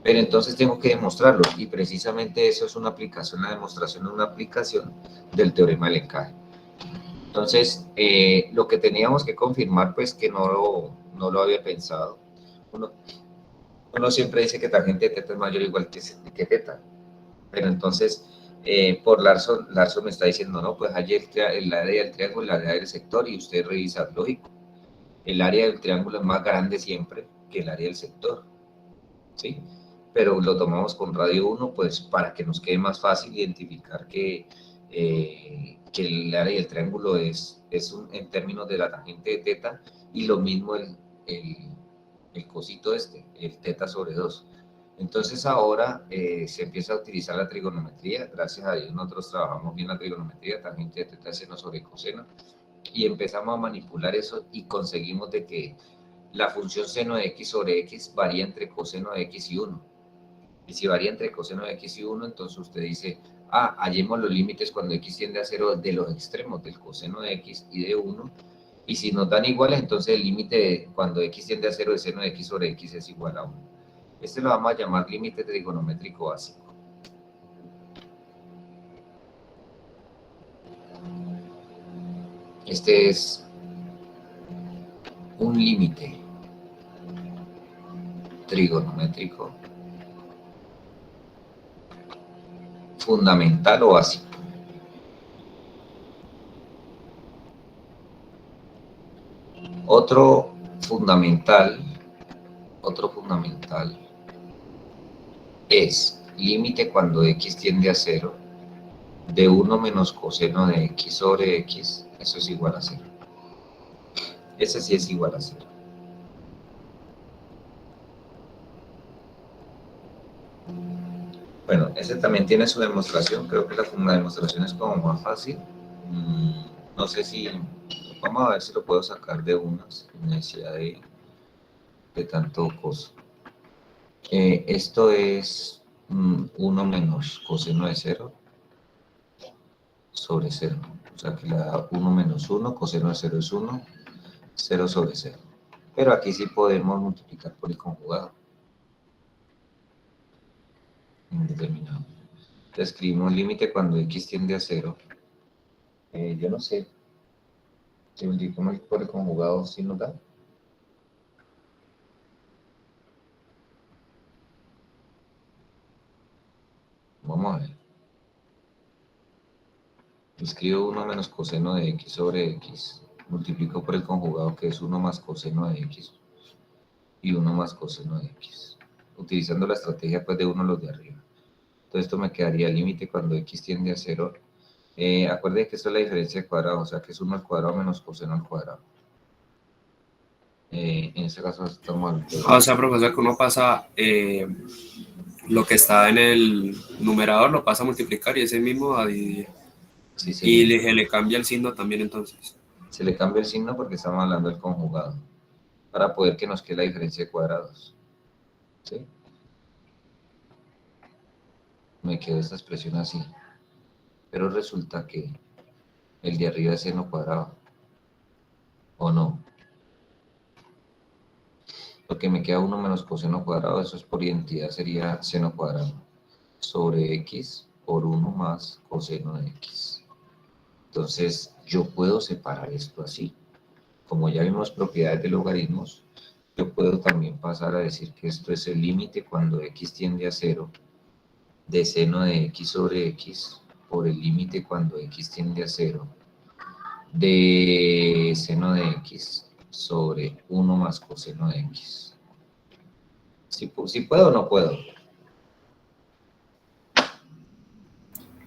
Pero entonces tengo que demostrarlo, y precisamente eso es una aplicación, la demostración de una aplicación del teorema del encaje. Entonces, lo que teníamos que confirmar, pues que no lo había pensado. Uno siempre dice que tangente de teta es mayor o igual que teta, pero entonces, por Larson me está diciendo, no, pues allí el área del triángulo, el área del sector, y usted revisa, lógico, el área del triángulo es más grande siempre que el área del sector, ¿sí? Pero lo tomamos con radio 1, pues para que nos quede más fácil identificar que el área del triángulo es en términos de la tangente de teta, y lo mismo el cosito el teta sobre 2. Entonces ahora se empieza a utilizar la trigonometría. Gracias a Dios nosotros trabajamos bien la trigonometría, tangente de teta, seno sobre coseno, y empezamos a manipular eso y conseguimos de que la función seno de x sobre x varía entre coseno de x y 1. Y si varía entre coseno de x y 1, entonces usted dice, hallemos los límites cuando x tiende a 0 de los extremos del coseno de x y de 1. Y si nos dan iguales, entonces el límite cuando x tiende a 0 de seno de x sobre x es igual a 1. Este lo vamos a llamar límite trigonométrico básico. Este es un límite trigonométrico fundamental o básico. Otro fundamental es límite cuando x tiende a 0 de 1 menos coseno de x sobre x, eso es igual a 0. Ese sí es igual a 0. Bueno, ese también tiene su demostración. Creo que la demostración es como más fácil. No sé si... Vamos a ver si lo puedo sacar de unas, sin necesidad de tanto coso. Esto es 1 menos coseno de 0 sobre 0. O sea que le da 1 menos 1, coseno de 0 es 1, 0 sobre 0. Pero aquí sí podemos multiplicar por el conjugado. Indeterminado. Escribimos límite cuando x tiende a 0. Yo no sé. Si multiplicamos por el conjugado, ¿sí nos da? Vamos a ver. Escribo 1 menos coseno de x sobre x. Multiplico por el conjugado, que es 1 más coseno de x. y 1 más coseno de x, utilizando la estrategia pues de uno los de arriba. Entonces esto me quedaría límite cuando x tiende a 0. Acuérdense que esto es la diferencia de cuadrado, o sea que es 1 al cuadrado menos coseno al cuadrado. En este caso estamos... O sea, profesor, que uno pasa lo que está en el numerador, lo pasa a multiplicar y ese mismo a dividir. Sí, Y señor. se le cambia el signo también entonces. Se le cambia el signo porque estamos hablando del conjugado, para poder que nos quede la diferencia de cuadrados. ¿Sí? Me quedó esta expresión así. Pero resulta que el de arriba es seno cuadrado. ¿O no? Porque me queda 1 menos coseno cuadrado, eso es por identidad, sería seno cuadrado sobre x por 1 más coseno de x. Entonces, yo puedo separar esto así. Como ya vimos propiedades de logaritmos, yo puedo también pasar a decir que esto es el límite cuando x tiende a 0 de seno de x sobre x por el límite cuando x tiende a 0 de seno de x sobre 1 más coseno de x. Si puedo o no puedo.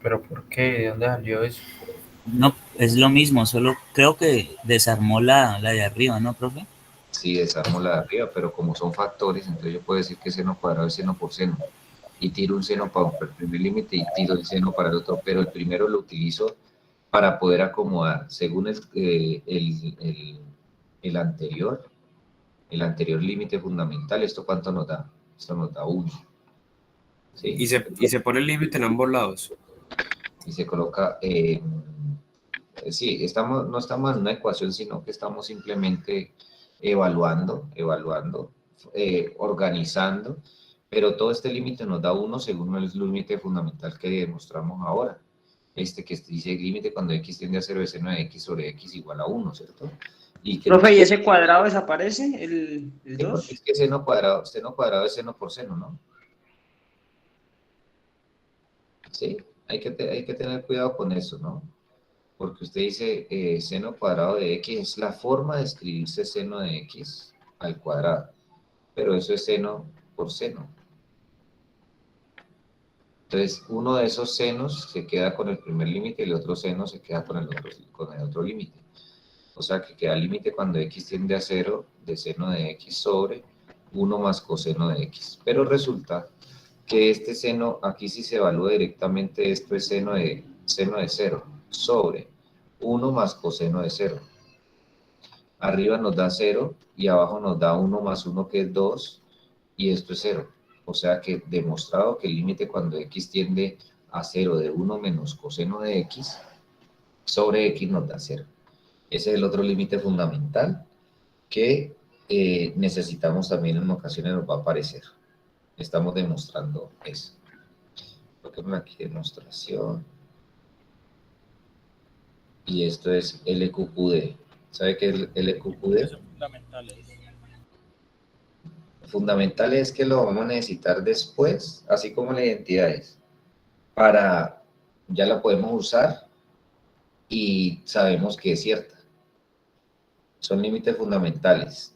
¿Pero por qué? ¿De dónde salió eso? No, es lo mismo, solo creo que desarmó la de arriba, ¿no, profe? Sí, desarmo la de arriba, pero como son factores, entonces yo puedo decir que seno cuadrado es seno por seno. Y tiro un seno para el primer límite y tiro el seno para el otro, pero el primero lo utilizo para poder acomodar, según el anterior límite fundamental. ¿Esto cuánto nos da? Esto nos da 1. ¿Sí? Y se pone el límite en ambos lados. Y se coloca... sí, no estamos en una ecuación, sino que estamos simplemente evaluando, organizando, pero todo este límite nos da 1 según el límite fundamental que demostramos ahora. Este que dice límite cuando x tiende a 0 de seno de x sobre x igual a 1, ¿cierto? Y que Profe, ¿y ese cuadrado desaparece? ¿El porque 2? es que seno cuadrado es seno por seno, ¿no? Sí, hay que tener cuidado con eso, ¿no? Porque usted dice seno cuadrado de x, es la forma de escribirse seno de x al cuadrado, pero eso es seno por seno. Entonces, uno de esos senos se queda con el primer límite y el otro seno se queda con el otro límite. O sea que queda límite cuando x tiende a 0 de seno de x sobre 1 más coseno de x. Pero resulta que este seno, aquí sí se evalúa directamente, esto es seno de 0 sobre 1 más coseno de 0. Arriba nos da 0 y abajo nos da 1 más 1 que es 2 y esto es 0. O sea que demostrado que el límite cuando x tiende a 0 de 1 menos coseno de x sobre x nos da 0. Ese es el otro límite fundamental que necesitamos también en ocasiones nos va a aparecer. Estamos demostrando eso. Coloquemos aquí demostración. Y esto es LQQD. ¿Sabe qué es LQQD? Fundamental es que lo vamos a necesitar después, así como la identidad es. Ya la podemos usar y sabemos que es cierta. Son límites fundamentales.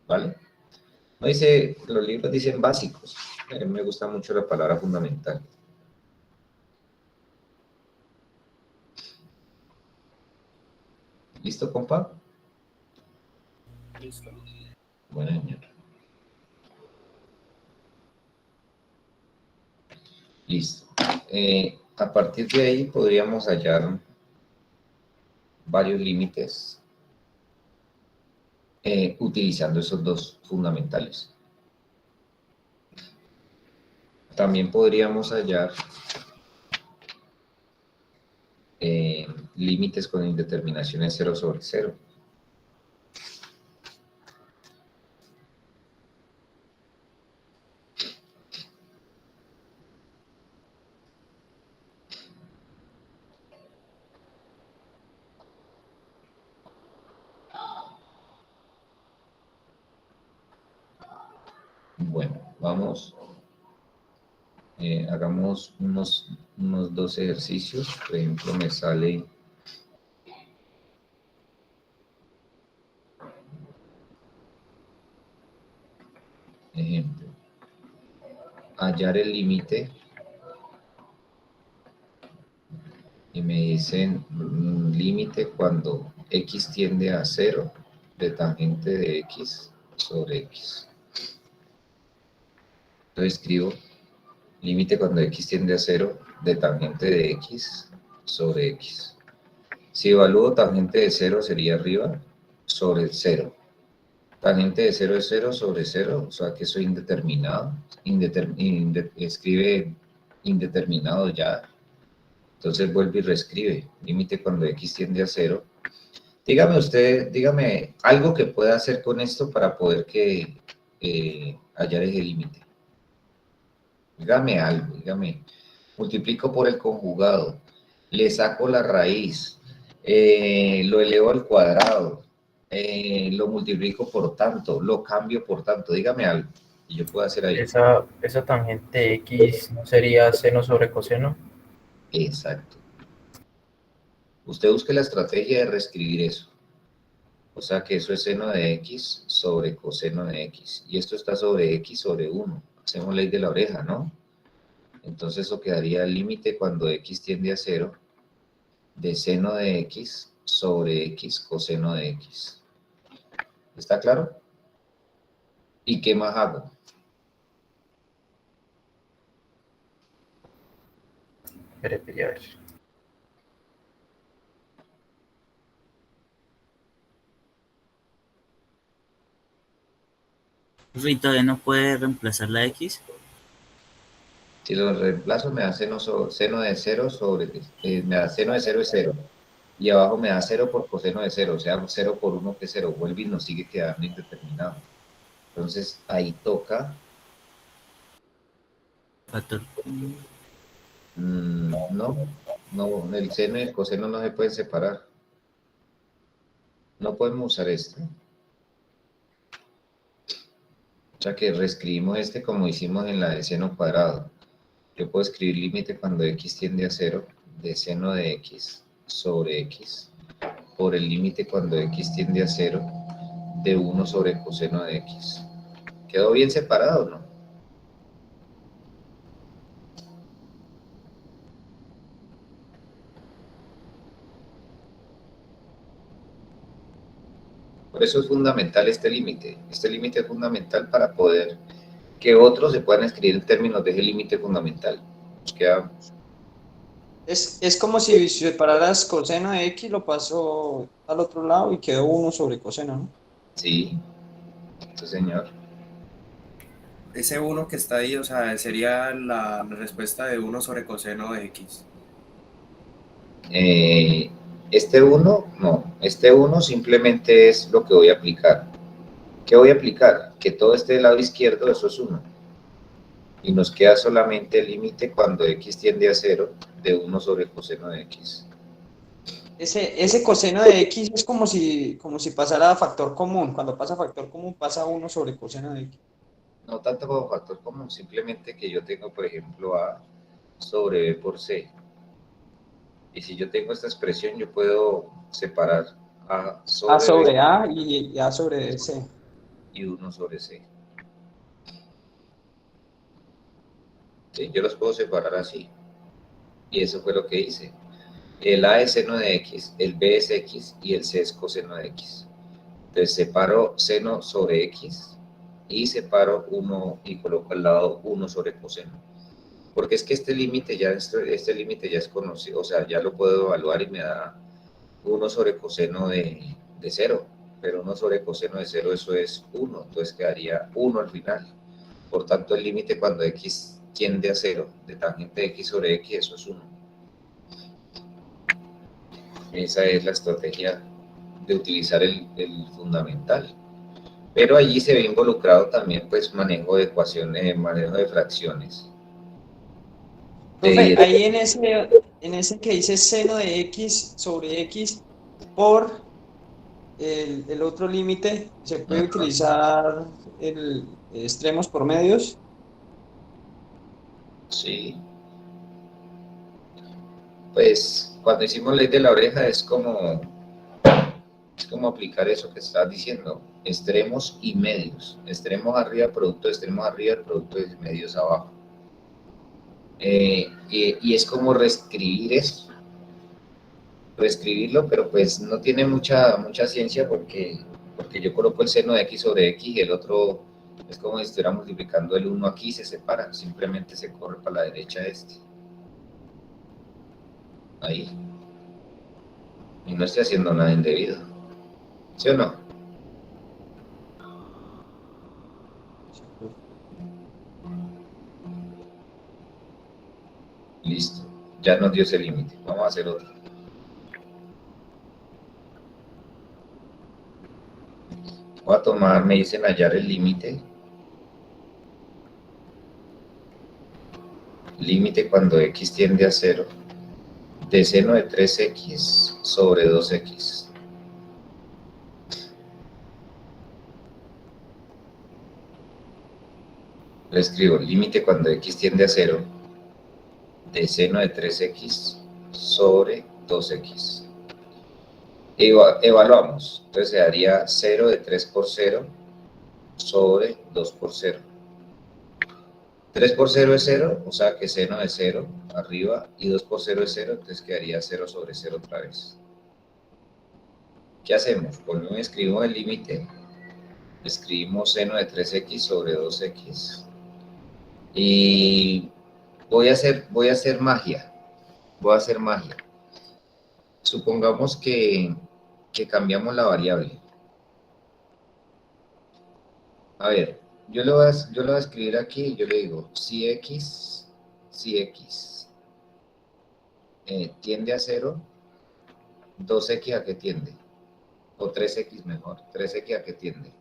¿Vale? No dice, los libros dicen básicos. A mí me gusta mucho la palabra fundamental. ¿Listo, compa? Listo. Bueno, señor. Listo. A partir de ahí podríamos hallar varios límites utilizando esos dos fundamentales. También podríamos hallar límites con indeterminaciones 0 sobre 0. Bueno, vamos. Hagamos unos 2 ejercicios. Por ejemplo, me sale ejemplo, hallar el límite y me dicen límite cuando x tiende a 0 de tangente de x sobre x. Entonces escribo límite cuando x tiende a 0 de tangente de x sobre x. Si evalúo tangente de 0 sería arriba sobre el 0. Tangente de 0 es 0 sobre 0, o sea que eso es indeterminado. Escribe indeterminado ya. Entonces vuelve y reescribe. Límite cuando x tiende a 0. Dígame usted, dígame algo que pueda hacer con esto para poder hallar ese límite. Dígame algo, dígame. Multiplico por el conjugado, le saco la raíz, lo elevo al cuadrado, lo multiplico por tanto, lo cambio por tanto. Dígame algo y yo puedo hacer ahí. Esa tangente X no sería seno sobre coseno. Exacto. Usted busque la estrategia de reescribir eso. O sea que eso es seno de x sobre coseno de x. Y esto está sobre x sobre 1. Hacemos ley de la oreja, ¿no? Entonces eso quedaría el límite cuando x tiende a 0 de seno de x sobre x coseno de x. ¿Está claro? ¿Y qué más hago? Espere, a ver. ¿Y todavía no puede reemplazar la X? Si lo reemplazo me da seno de 0 sobre, me da seno de 0 es 0. Y abajo me da 0 por coseno de 0, o sea, 0 por 1 que es 0. Vuelve y nos sigue quedando indeterminado. Entonces ahí toca. Factor. No, el seno y el coseno no se pueden separar. No podemos usar este. O sea que reescribimos este como hicimos en la de seno cuadrado. Yo puedo escribir límite cuando x tiende a 0 de seno de x sobre x por el límite cuando x tiende a 0 de 1 sobre coseno de x. ¿Quedó bien separado, no? Por eso es fundamental este límite. Este límite es fundamental para poder que otros se puedan escribir en términos de ese límite fundamental. Nos queda... Es como si separaras coseno de x, lo paso al otro lado y quedó 1 sobre coseno, ¿no? Sí, sí señor. Ese 1 que está ahí, o sea, sería la respuesta de 1 sobre coseno de x. Este 1, no. Este 1 simplemente es lo que voy a aplicar. ¿Qué voy a aplicar? Que todo esté del lado izquierdo, eso es 1. Y nos queda solamente el límite cuando x tiende a 0 de 1 sobre coseno de x. Ese coseno de x es como si pasara a factor común. Cuando pasa a factor común pasa 1 sobre coseno de x. No tanto como factor común, simplemente que yo tengo, por ejemplo, a sobre b por c. Y si yo tengo esta expresión, yo puedo separar a sobre b A y a sobre c. y 1 sobre c. ¿Sí? Yo los puedo separar así. Y eso fue lo que hice. El a es seno de x, el b es x y el c es coseno de x. Entonces separo seno sobre x y separo 1 y coloco al lado 1 sobre coseno. Porque es que este límite ya es conocido, o sea, ya lo puedo evaluar y me da 1 sobre coseno de 0. Pero 1 sobre coseno de 0, eso es 1, entonces quedaría 1 al final. Por tanto, el límite cuando x tiende a 0 de tangente de x sobre x, eso es 1. Esa es la estrategia de utilizar el fundamental. Pero allí se ve involucrado también pues manejo de ecuaciones, manejo de fracciones. Profe, ahí en ese que dice seno de x sobre x por el otro límite, ¿se puede utilizar el extremos por medios? Sí. Pues cuando hicimos ley de la oreja es como aplicar eso que estás diciendo. extremos y medios. Extremos arriba, producto de extremos arriba, producto de medios abajo. Y es como reescribir eso, reescribirlo, pero pues no tiene mucha ciencia porque yo coloco el seno de x sobre x y el otro es como si estuviera multiplicando el 1 aquí, se separa, simplemente se corre para la derecha este. Ahí. Y no estoy haciendo nada indebido. ¿Sí o no? Listo. Ya nos dio ese límite. Vamos a hacer otro. Voy a tomar, me dicen hallar el límite. Límite cuando x tiende a 0 de seno de 3x sobre 2x. Le escribo límite cuando x tiende a 0 de seno de 3x sobre 2x. Evaluamos. Entonces se daría 0 de 3 por 0 sobre 2 por 0. 3 por 0 es 0, o sea que seno de 0 arriba y 2 por 0 es 0, entonces quedaría 0 sobre 0 otra vez. ¿Qué hacemos? Volvemos y escribimos el límite. Escribimos seno de 3x sobre 2x. Y voy a hacer magia. Voy a hacer magia. Supongamos que cambiamos la variable. A ver, yo lo voy a escribir aquí y yo le digo, si x tiende a 0, 2x a qué tiende, o 3x mejor, 3x a qué tiende.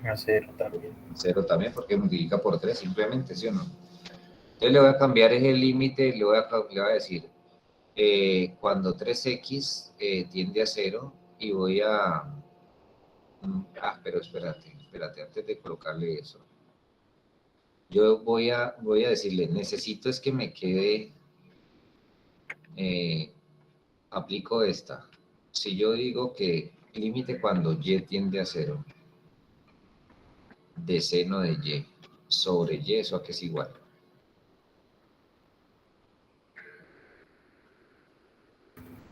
A 0 también. 0 también porque multiplica por 3 simplemente, ¿sí o no? Entonces le voy a cambiar ese límite, le voy a decir, cuando 3x tiende a 0 y voy a... pero espérate, antes de colocarle eso. Yo voy a decirle, necesito es que me quede, aplico esta. Si yo digo que límite cuando y tiende a 0, de seno de y sobre y, ¿eso a qué es igual?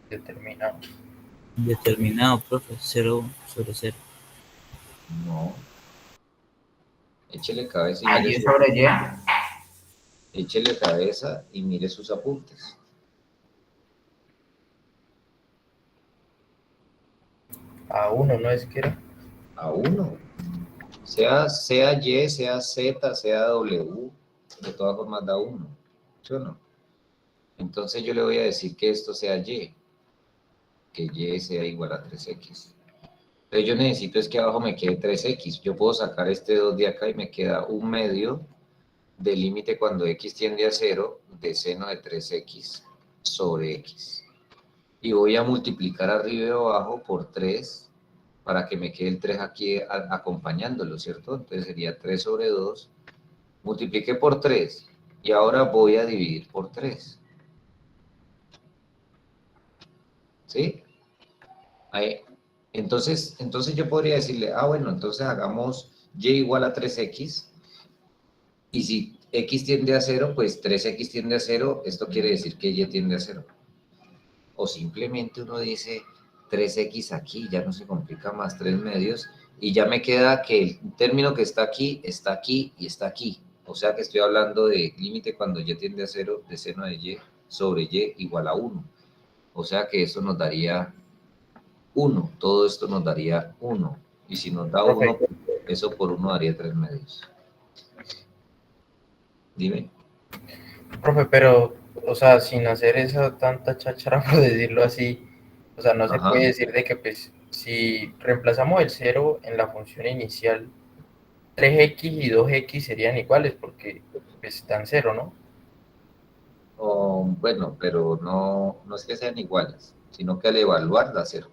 Determinado. Determinado, profe, 0 sobre 0. No. Échele cabeza y ¿Y mire sobre y? échele cabeza y mire sus apuntes. A 1, ¿no es que era? A 1. Sea y, sea z, sea w, de todas formas da 1. ¿Sí o no? Entonces yo le voy a decir que esto sea y, que y sea igual a 3x. Entonces yo necesito es que abajo me quede 3x. Yo puedo sacar este 2 de acá y me queda 1 medio del límite cuando x tiende a 0 de seno de 3x sobre x. Y voy a multiplicar arriba y abajo por 3 para que me quede el 3 aquí acompañándolo, ¿cierto? Entonces sería 3 sobre 2. Multipliqué por 3 y ahora voy a dividir por 3. ¿Sí? Ahí. Entonces yo podría decirle, bueno, entonces hagamos y igual a 3x. Y si x tiende a 0, pues 3x tiende a 0, esto quiere decir que y tiende a 0. O simplemente uno dice 3x aquí, ya no se complica más, 3 medios, y ya me queda que el término que está aquí y está aquí. O sea que estoy hablando de límite cuando y tiende a 0 de seno de y sobre y igual a 1. O sea que eso nos daría 1, todo esto nos daría 1. Y si nos da 1, eso por 1 daría 3 medios. Dime. Profe, pero, o sea, sin hacer esa tanta cháchara, por decirlo así, o sea, no se Ajá. puede decir de que, pues, si reemplazamos el 0 en la función inicial, 3x y 2x serían iguales porque, pues, están 0, ¿no? Bueno, pero no es que sean iguales, sino que al evaluar da 0.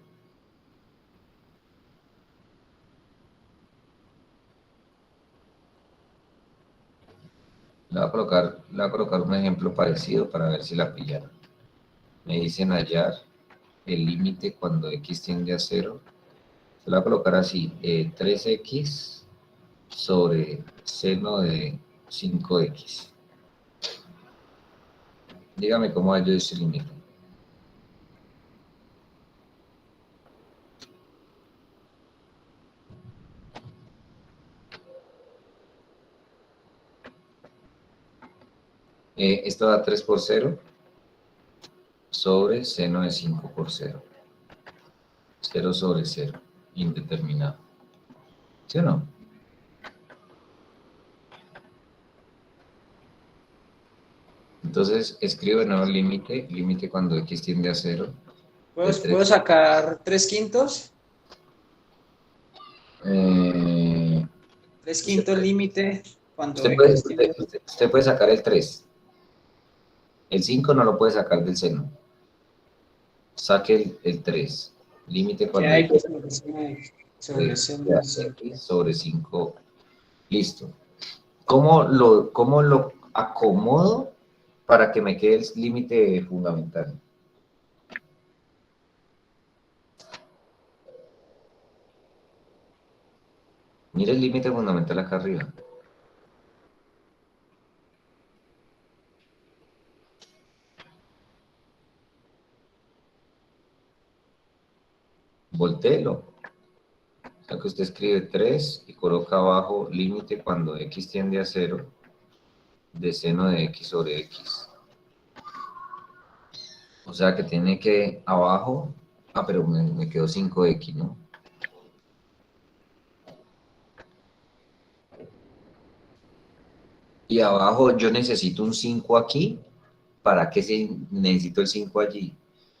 Le voy a colocar un ejemplo parecido para ver si la pillaron. Me dicen hallar el límite cuando x tiende a 0 Se la voy a colocar así, 3x sobre seno de 5x. Dígame cómo hallo ese límite. Esto da 3 por 0 sobre seno de 5 por 0. 0 sobre 0, indeterminado. ¿Sí o no? Entonces, escribo de nuevo el límite, límite cuando x tiende a 0. ¿Puedo sacar 3/5? 3/5 límite cuando x tiende a 0. Usted puede sacar el 3. El 5 no lo puede sacar del seno. Saque el 3. Límite cuando Ya x sobre seno de 5. x sobre 5. Listo. ¿Cómo lo acomodo para que me quede el límite fundamental? Mire el límite fundamental acá arriba. Voltéelo. O sea que usted escribe 3 y coloca abajo límite cuando x tiende a 0 de seno de x sobre x. O sea que tiene que abajo, pero me quedó 5x, ¿no? Y abajo yo necesito un 5 aquí. ¿Para qué necesito el 5 allí?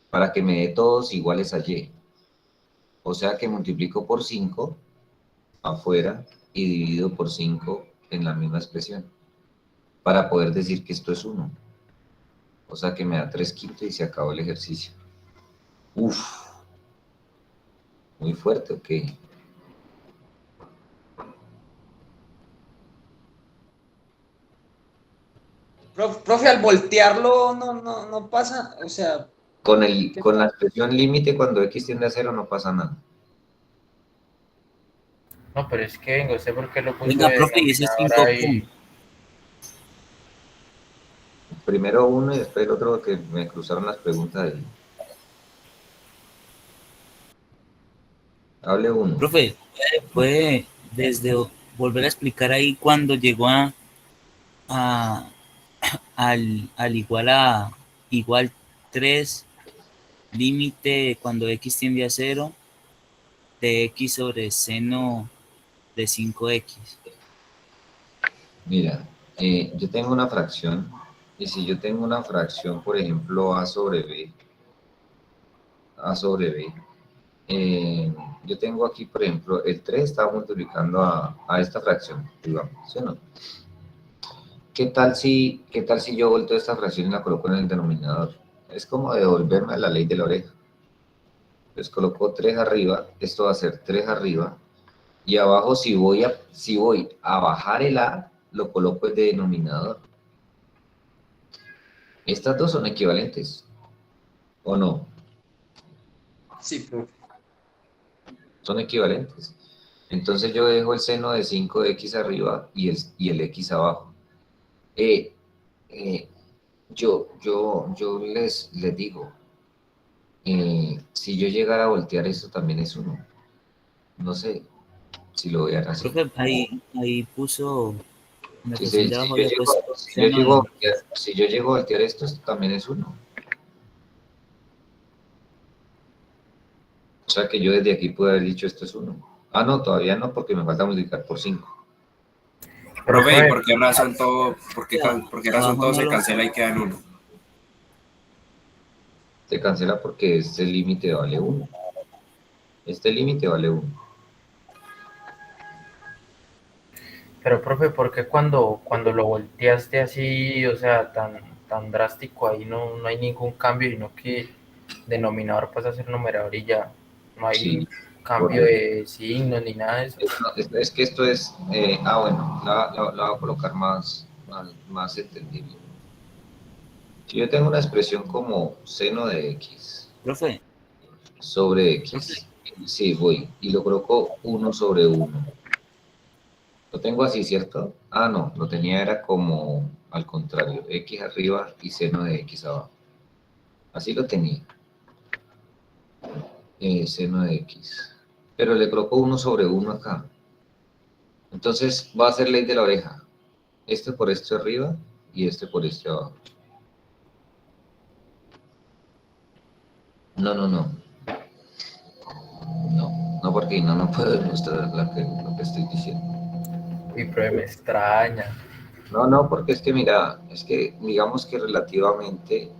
Para que me dé todos iguales a y. O sea que multiplico por 5 afuera y dividido por 5 en la misma expresión. Para poder decir que esto es 1. O sea que me da 3/5 y se acabó el ejercicio. Uf. Muy fuerte, ¿ok? Profe, al voltearlo no pasa, o sea, Con la expresión límite cuando x tiende a 0 no pasa nada. No, pero es que venga, ¿usted por qué lo puso Venga, de profe, y ese denominador 5 ahí? Primero uno y después el otro, que me cruzaron las preguntas ahí. Hable uno. Profe, puede desde volver a explicar ahí cuando llegó al igual 3, límite cuando x tiende a 0 de x sobre seno de 5x. Mira, yo tengo una fracción, y si yo tengo una fracción, por ejemplo, a sobre b, yo tengo aquí, por ejemplo, el 3 está multiplicando a esta fracción, digamos, ¿sí o no? ¿Qué tal si yo volteo esta fracción y la coloco en el denominador? Es como devolverme a la ley de la oreja. Entonces coloco 3 arriba, esto va a ser 3 arriba, y abajo si voy a bajar el a, lo coloco de denominador. Estas dos son equivalentes, ¿o no? sí, profe. Son equivalentes. Entonces yo dejo el seno de 5x arriba y el x abajo. Yo les digo, si yo llegara a voltear esto también es 1. No sé si lo vean así. Profe, ahí puso, en la Sí, cuestión sí, de abajo si había puesto yo llego a voltear esto también es 1. O sea que yo desde aquí puedo haber dicho esto es 1. Ah, no, todavía no, porque me falta multiplicar por 5. Profe, ¿y por qué razón todo Abajo se no lo- cancela y queda en 1? Se cancela porque este límite vale 1. Este límite vale 1. Pero, profe, ¿por qué cuando lo volteaste así, o sea, tan drástico, ahí no hay ningún cambio, sino que denominador pasa a ser numerador y ya? No hay Sí, cambio correcto. de signo ni nada de eso. Es que esto es... bueno, la voy a colocar más entendible. Si yo tengo una expresión como seno de x Profe, sobre x Sí, voy. Y lo coloco 1 sobre 1. Lo tengo así, ¿cierto? Ah, no, lo tenía era como al contrario. X arriba y seno de X abajo. Así lo tenía. Seno de X. Pero le coloco 1 sobre 1 acá. Entonces va a ser ley de la oreja. Este por este arriba y este por este abajo. No, no, no. No, porque no puedo demostrar lo que estoy diciendo. Uy, profe, me extraña. No, porque es que mira, es que digamos que relativamente,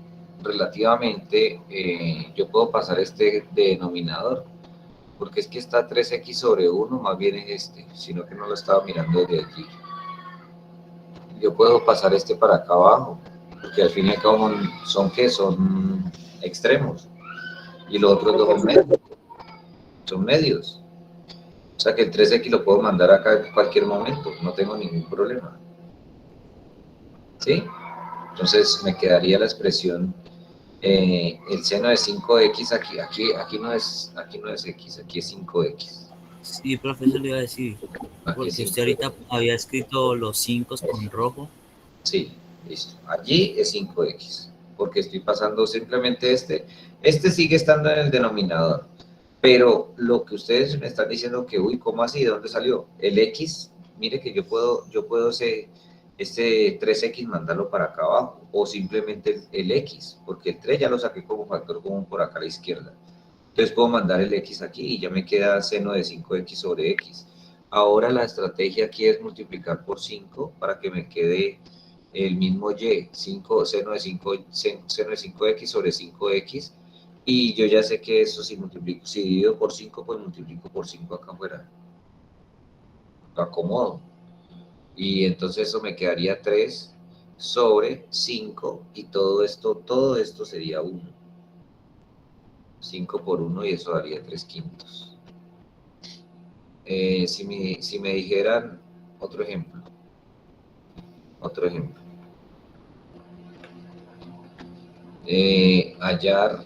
yo puedo pasar este denominador, porque es que está 3x sobre 1, más bien es este, sino que no lo estaba mirando desde aquí. Yo puedo pasar este para acá abajo, porque al fin y al cabo son extremos, y los otros dos son medios. O sea que el 3x lo puedo mandar acá en cualquier momento, no tengo ningún problema. ¿Sí? Entonces me quedaría la expresión, el seno de 5x aquí no es x, aquí es 5x. Sí, profesor, le iba a decir, Aquí porque es usted 5x. ahorita había escrito los 5 con rojo. Sí, listo. Allí es 5x, porque estoy pasando simplemente este sigue estando en el denominador, pero lo que ustedes me están diciendo que, uy, ¿cómo así? ¿De dónde salió? El x, mire que yo puedo este 3x mandarlo para acá abajo, o simplemente el x, porque el 3 ya lo saqué como factor común por acá a la izquierda. Entonces puedo mandar el x aquí y ya me queda seno de 5x sobre x. Ahora la estrategia aquí es multiplicar por 5 para que me quede el mismo y, seno de 5x sobre 5x, y yo ya sé que eso si divido por 5, pues multiplico por 5 acá afuera. Lo acomodo. Y entonces eso me quedaría 3 sobre 5, y todo esto sería 1. 5 por 1 y eso daría 3/5. Si me dijeran otro ejemplo. Hallar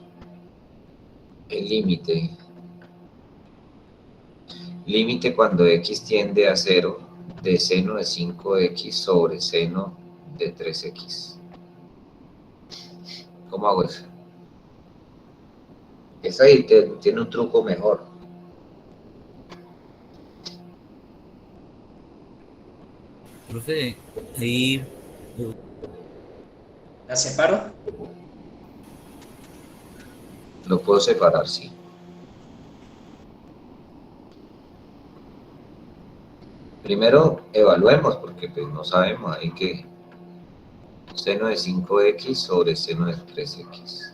el límite. Límite cuando x tiende a 0 de seno de 5x sobre seno de 3x. ¿Cómo hago eso? Esa ahí tiene un truco mejor. Profe, ahí ¿La separo? Lo puedo separar, sí. Primero evaluemos, porque pues no sabemos ahí que seno de 5x sobre seno de 3x.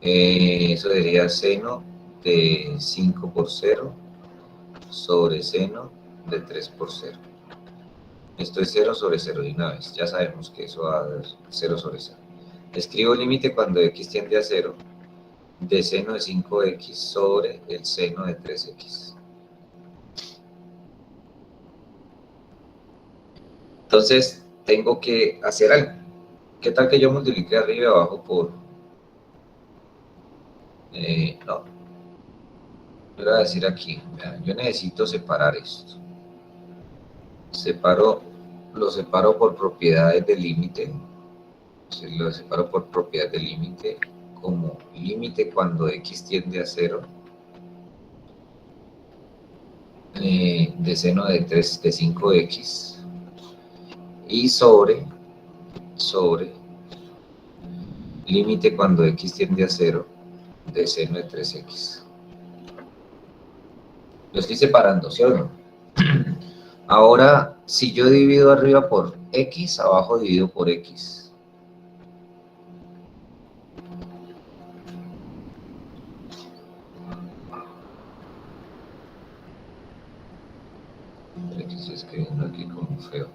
Eso sería seno de 5 por 0 sobre seno de 3 por 0. Esto es 0 sobre 0 de una vez. Ya sabemos que eso va a dar 0 sobre 0. Escribo el límite cuando x tiende a 0 de seno de 5x sobre el seno de 3x. Entonces, tengo que hacer algo. ¿Qué tal que yo multiplique arriba y abajo por... no. Voy a decir aquí, vean, yo necesito separar esto. Lo separo por propiedades del límite. Lo separo por propiedades del límite como límite cuando x tiende a 0 de seno de 5x y sobre límite cuando x tiende a 0 de seno de 3x. Lo estoy separando, ¿sí o no? Ahora, si yo divido arriba por x, abajo divido por x. Estoy escribiendo aquí como feo.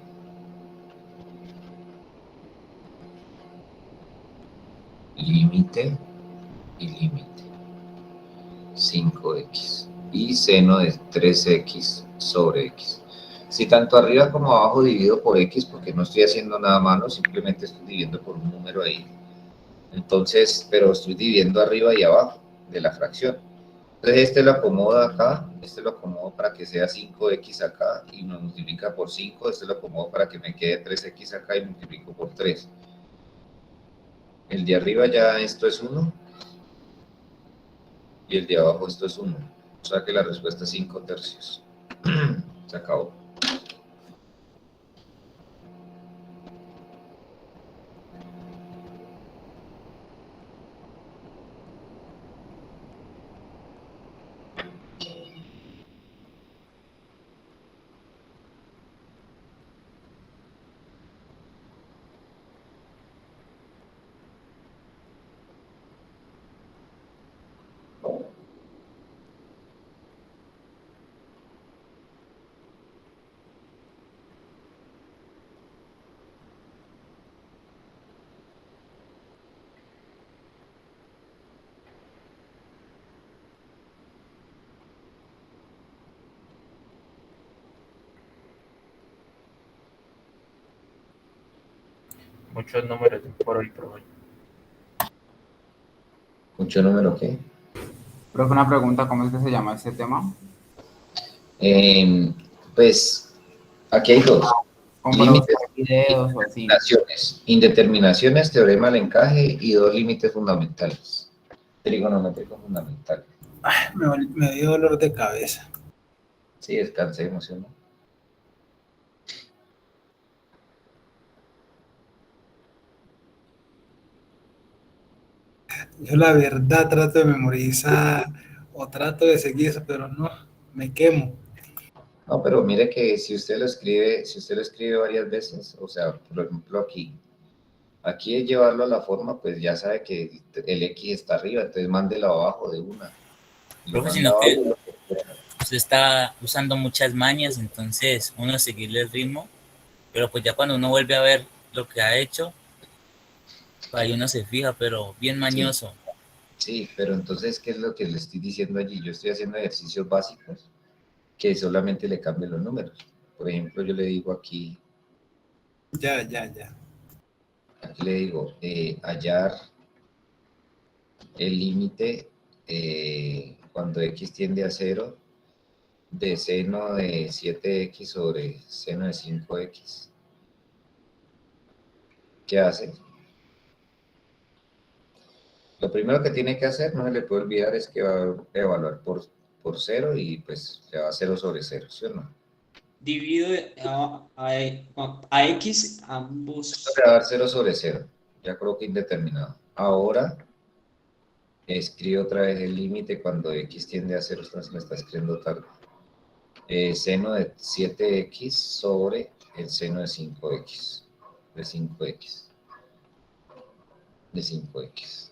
Límite y límite. 5x. Y seno de 3x sobre x. Si tanto arriba como abajo divido por x, porque no estoy haciendo nada malo, simplemente estoy dividiendo por un número ahí. Entonces, pero estoy dividiendo arriba y abajo de la fracción. Entonces este lo acomodo acá, este lo acomodo para que sea 5x acá y me multiplica por 5, este lo acomodo para que me quede 3x acá y multiplico por 3. El de arriba ya esto es 1 y el de abajo esto es 1. O sea que la respuesta es 5/3. Se acabó. Muchos números por hoy, profe. ¿Mucho número qué? Profe, una pregunta, ¿cómo es que se llama este tema? Pues aquí hay dos. Como para Límites, buscar videos o así. indeterminaciones, teorema del encaje y dos límites fundamentales. Trigonométricos fundamentales. Me dio dolor de cabeza. Sí, descansemos, ¿no? Yo la verdad trato de memorizar o trato de seguir eso, pero no, me quemo. No, pero mire que si usted lo escribe varias veces, o sea, por ejemplo aquí es llevarlo a la forma, pues ya sabe que el X está arriba, entonces mándelo abajo de una. Profe, sino que usted está usando muchas mañas, entonces uno seguirle el ritmo, pero pues ya cuando uno vuelve a ver lo que ha hecho, ahí uno se fija, pero bien mañoso. Sí, pero entonces, ¿qué es lo que le estoy diciendo allí? Yo estoy haciendo ejercicios básicos que solamente le cambien los números. Por ejemplo, yo le digo aquí, aquí le digo, hallar el límite cuando x tiende a 0 de seno de 7x sobre seno de 5x. ¿Qué hace? Lo primero que tiene que hacer, no se le puede olvidar, es que va a evaluar por 0 y pues le va a 0 sobre 0, ¿sí o no? Divido a X ambos. Esto le va a dar 0 sobre 0, ya creo que indeterminado. Ahora, escribe otra vez el límite cuando x tiende a 0, se me está escribiendo tarde. Seno de 7x sobre el seno de 5x. De 5x.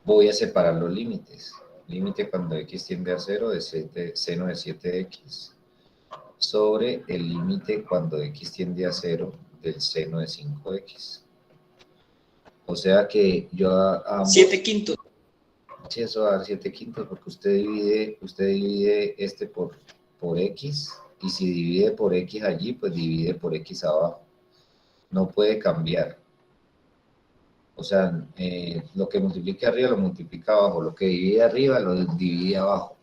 Voy a separar los límites. Límite cuando x tiende a 0 de seno de 7x sobre el límite cuando x tiende a 0 del seno de 5x. O sea que yo a 7 quintos. Sí, eso va a dar 7 quintos porque usted divide este por x y si divide por x allí, pues divide por x abajo. No puede cambiar. O sea, lo que multiplique arriba lo multiplica abajo, lo que divide arriba lo divide abajo.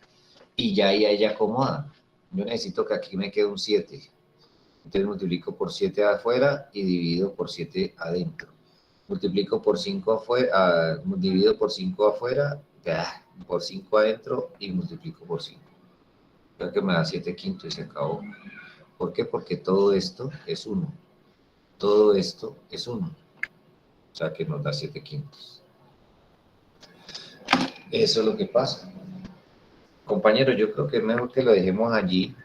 Y ya ahí ella acomoda. Yo necesito que aquí me quede un 7. Entonces multiplico por 7 afuera y divido por 7 adentro. Multiplico por 5 afuera, divido por 5 afuera, por 5 adentro y multiplico por 5. Creo que me da 7 quintos y se acabó. ¿Por qué? Porque todo esto es 1. Todo esto es 1. O sea que nos da 7 quintos. Eso es lo que pasa. Compañeros, yo creo que es mejor que lo dejemos allí.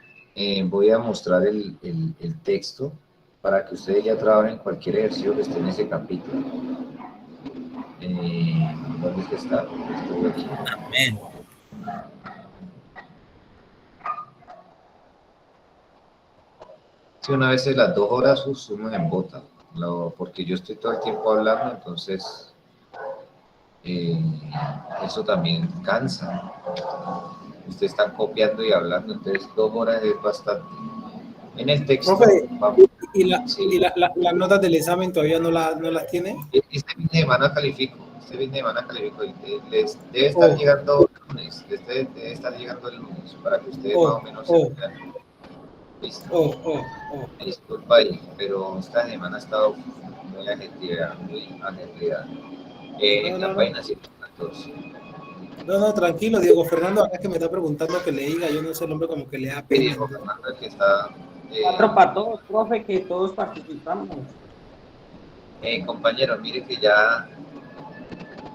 Voy a mostrar el texto para que ustedes ya trabajen cualquier ejercicio que esté en ese capítulo. ¿Dónde es que está? Estoy aquí. Amén. Sí, una vez en las 2 horas uno me embota, porque yo estoy todo el tiempo hablando, entonces eso también cansa. Usted está copiando y hablando, entonces 2 horas es bastante. En el texto... Profe, vamos, ¿y las notas del examen todavía no las tiene? Este fin de semana califico. Les debe estar llegando lunes. Este debe estar llegando el lunes para que ustedes Oh, más o menos oh. se vean. Listo. Oh. Me disculpa ahí, pero esta semana ha estado muy ajetreada, en la No. página 114. No, tranquilo, Diego Fernando, acá que me está preguntando que le diga, yo no sé, el hombre como que le da Sí, pena. Diego Fernando, el que está... 4 para todos, profe, que todos participamos. compañero, mire que ya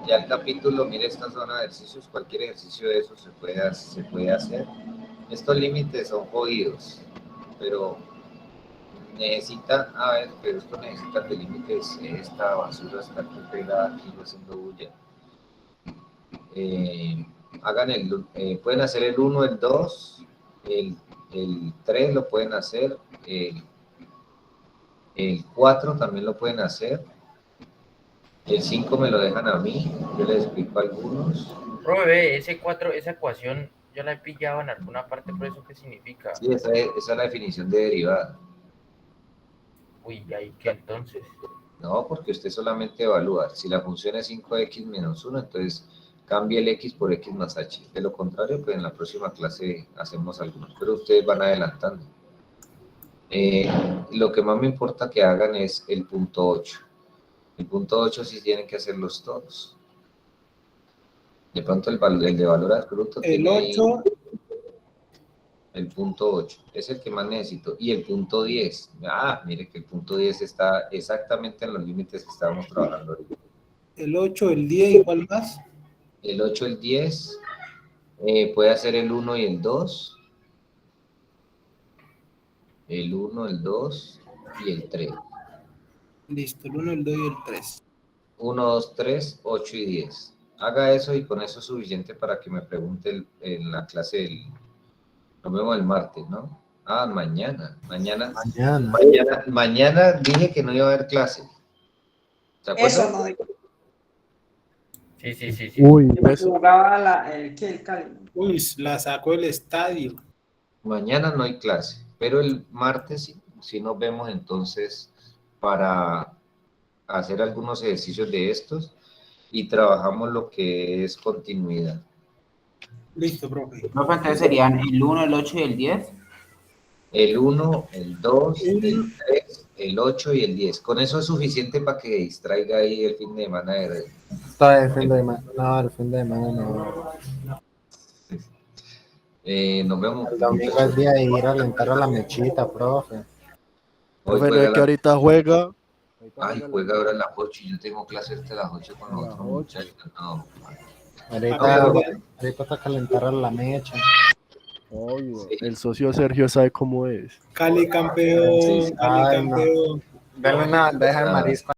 el capítulo, mire esta zona de ejercicios, cualquier ejercicio de esos se puede hacer. Estos límites son jodidos, pero necesita, pero esto necesita que límites, esta basura está aquí pegada, aquí haciendo bulla. Pueden hacer el 1, el 2, el 3 lo pueden hacer, el 4 también lo pueden hacer, el 5 me lo dejan a mí, yo les explico algunos. Profe, ese 4, esa ecuación, yo la he pillado en alguna parte, ¿por eso qué significa? Sí, esa es la definición de derivada. Uy, ahí que entonces. No, porque usted solamente evalúa. Si la función es 5x menos 1, entonces cambie el x por x más h. De lo contrario, pues en la próxima clase hacemos algunos, pero ustedes van adelantando. Lo que más me importa que hagan es el punto 8. El punto 8 sí tienen que hacerlos todos. De pronto el de valor absoluto El tiene ahí 8, el punto 8. Es el que más necesito. Y el punto 10. Mire que el punto 10 está exactamente en los límites que estábamos trabajando ahorita. el 8, el 10, ¿y cuál más? El 8, el 10. Puede hacer el 1 y el 2. El 1, el 2 y el 3. Listo, el 1, el 2 y el 3. 1, 2, 3, 8 y 10. Haga eso y con eso es suficiente para que me pregunte en la clase nos vemos el martes, ¿no? Mañana. Mañana dije que no iba a haber clase. ¿Se acuerdan? Eso no digo. Sí. Uy, Yo eso. jugaba el Cali. Uy, la sacó el estadio. Mañana no hay clase, pero el martes sí nos vemos entonces para hacer algunos ejercicios de estos y trabajamos lo que es continuidad. Listo, profe. Profe, entonces serían el 1, el 8 y el 10. El 1, el 2, el 3, el 8 y el 10. Con eso es suficiente para que distraiga ahí el fin de semana de red. Está el fin de semana. No, el fin de semana no. Nos vemos. El domingo es día de ir a alentar a la mechita, profe. Hoy Profe, no juega es que ahorita juega. juega ahora a las 8 y yo tengo clase hasta las 8 con los otros muchachos. No, Ahorita toca alentar a la mecha. Obvio. Sí. El socio Sergio sabe cómo es. Cali campeón, Sí, Cali ay, no. campeón. Dale una bandeja de marisco.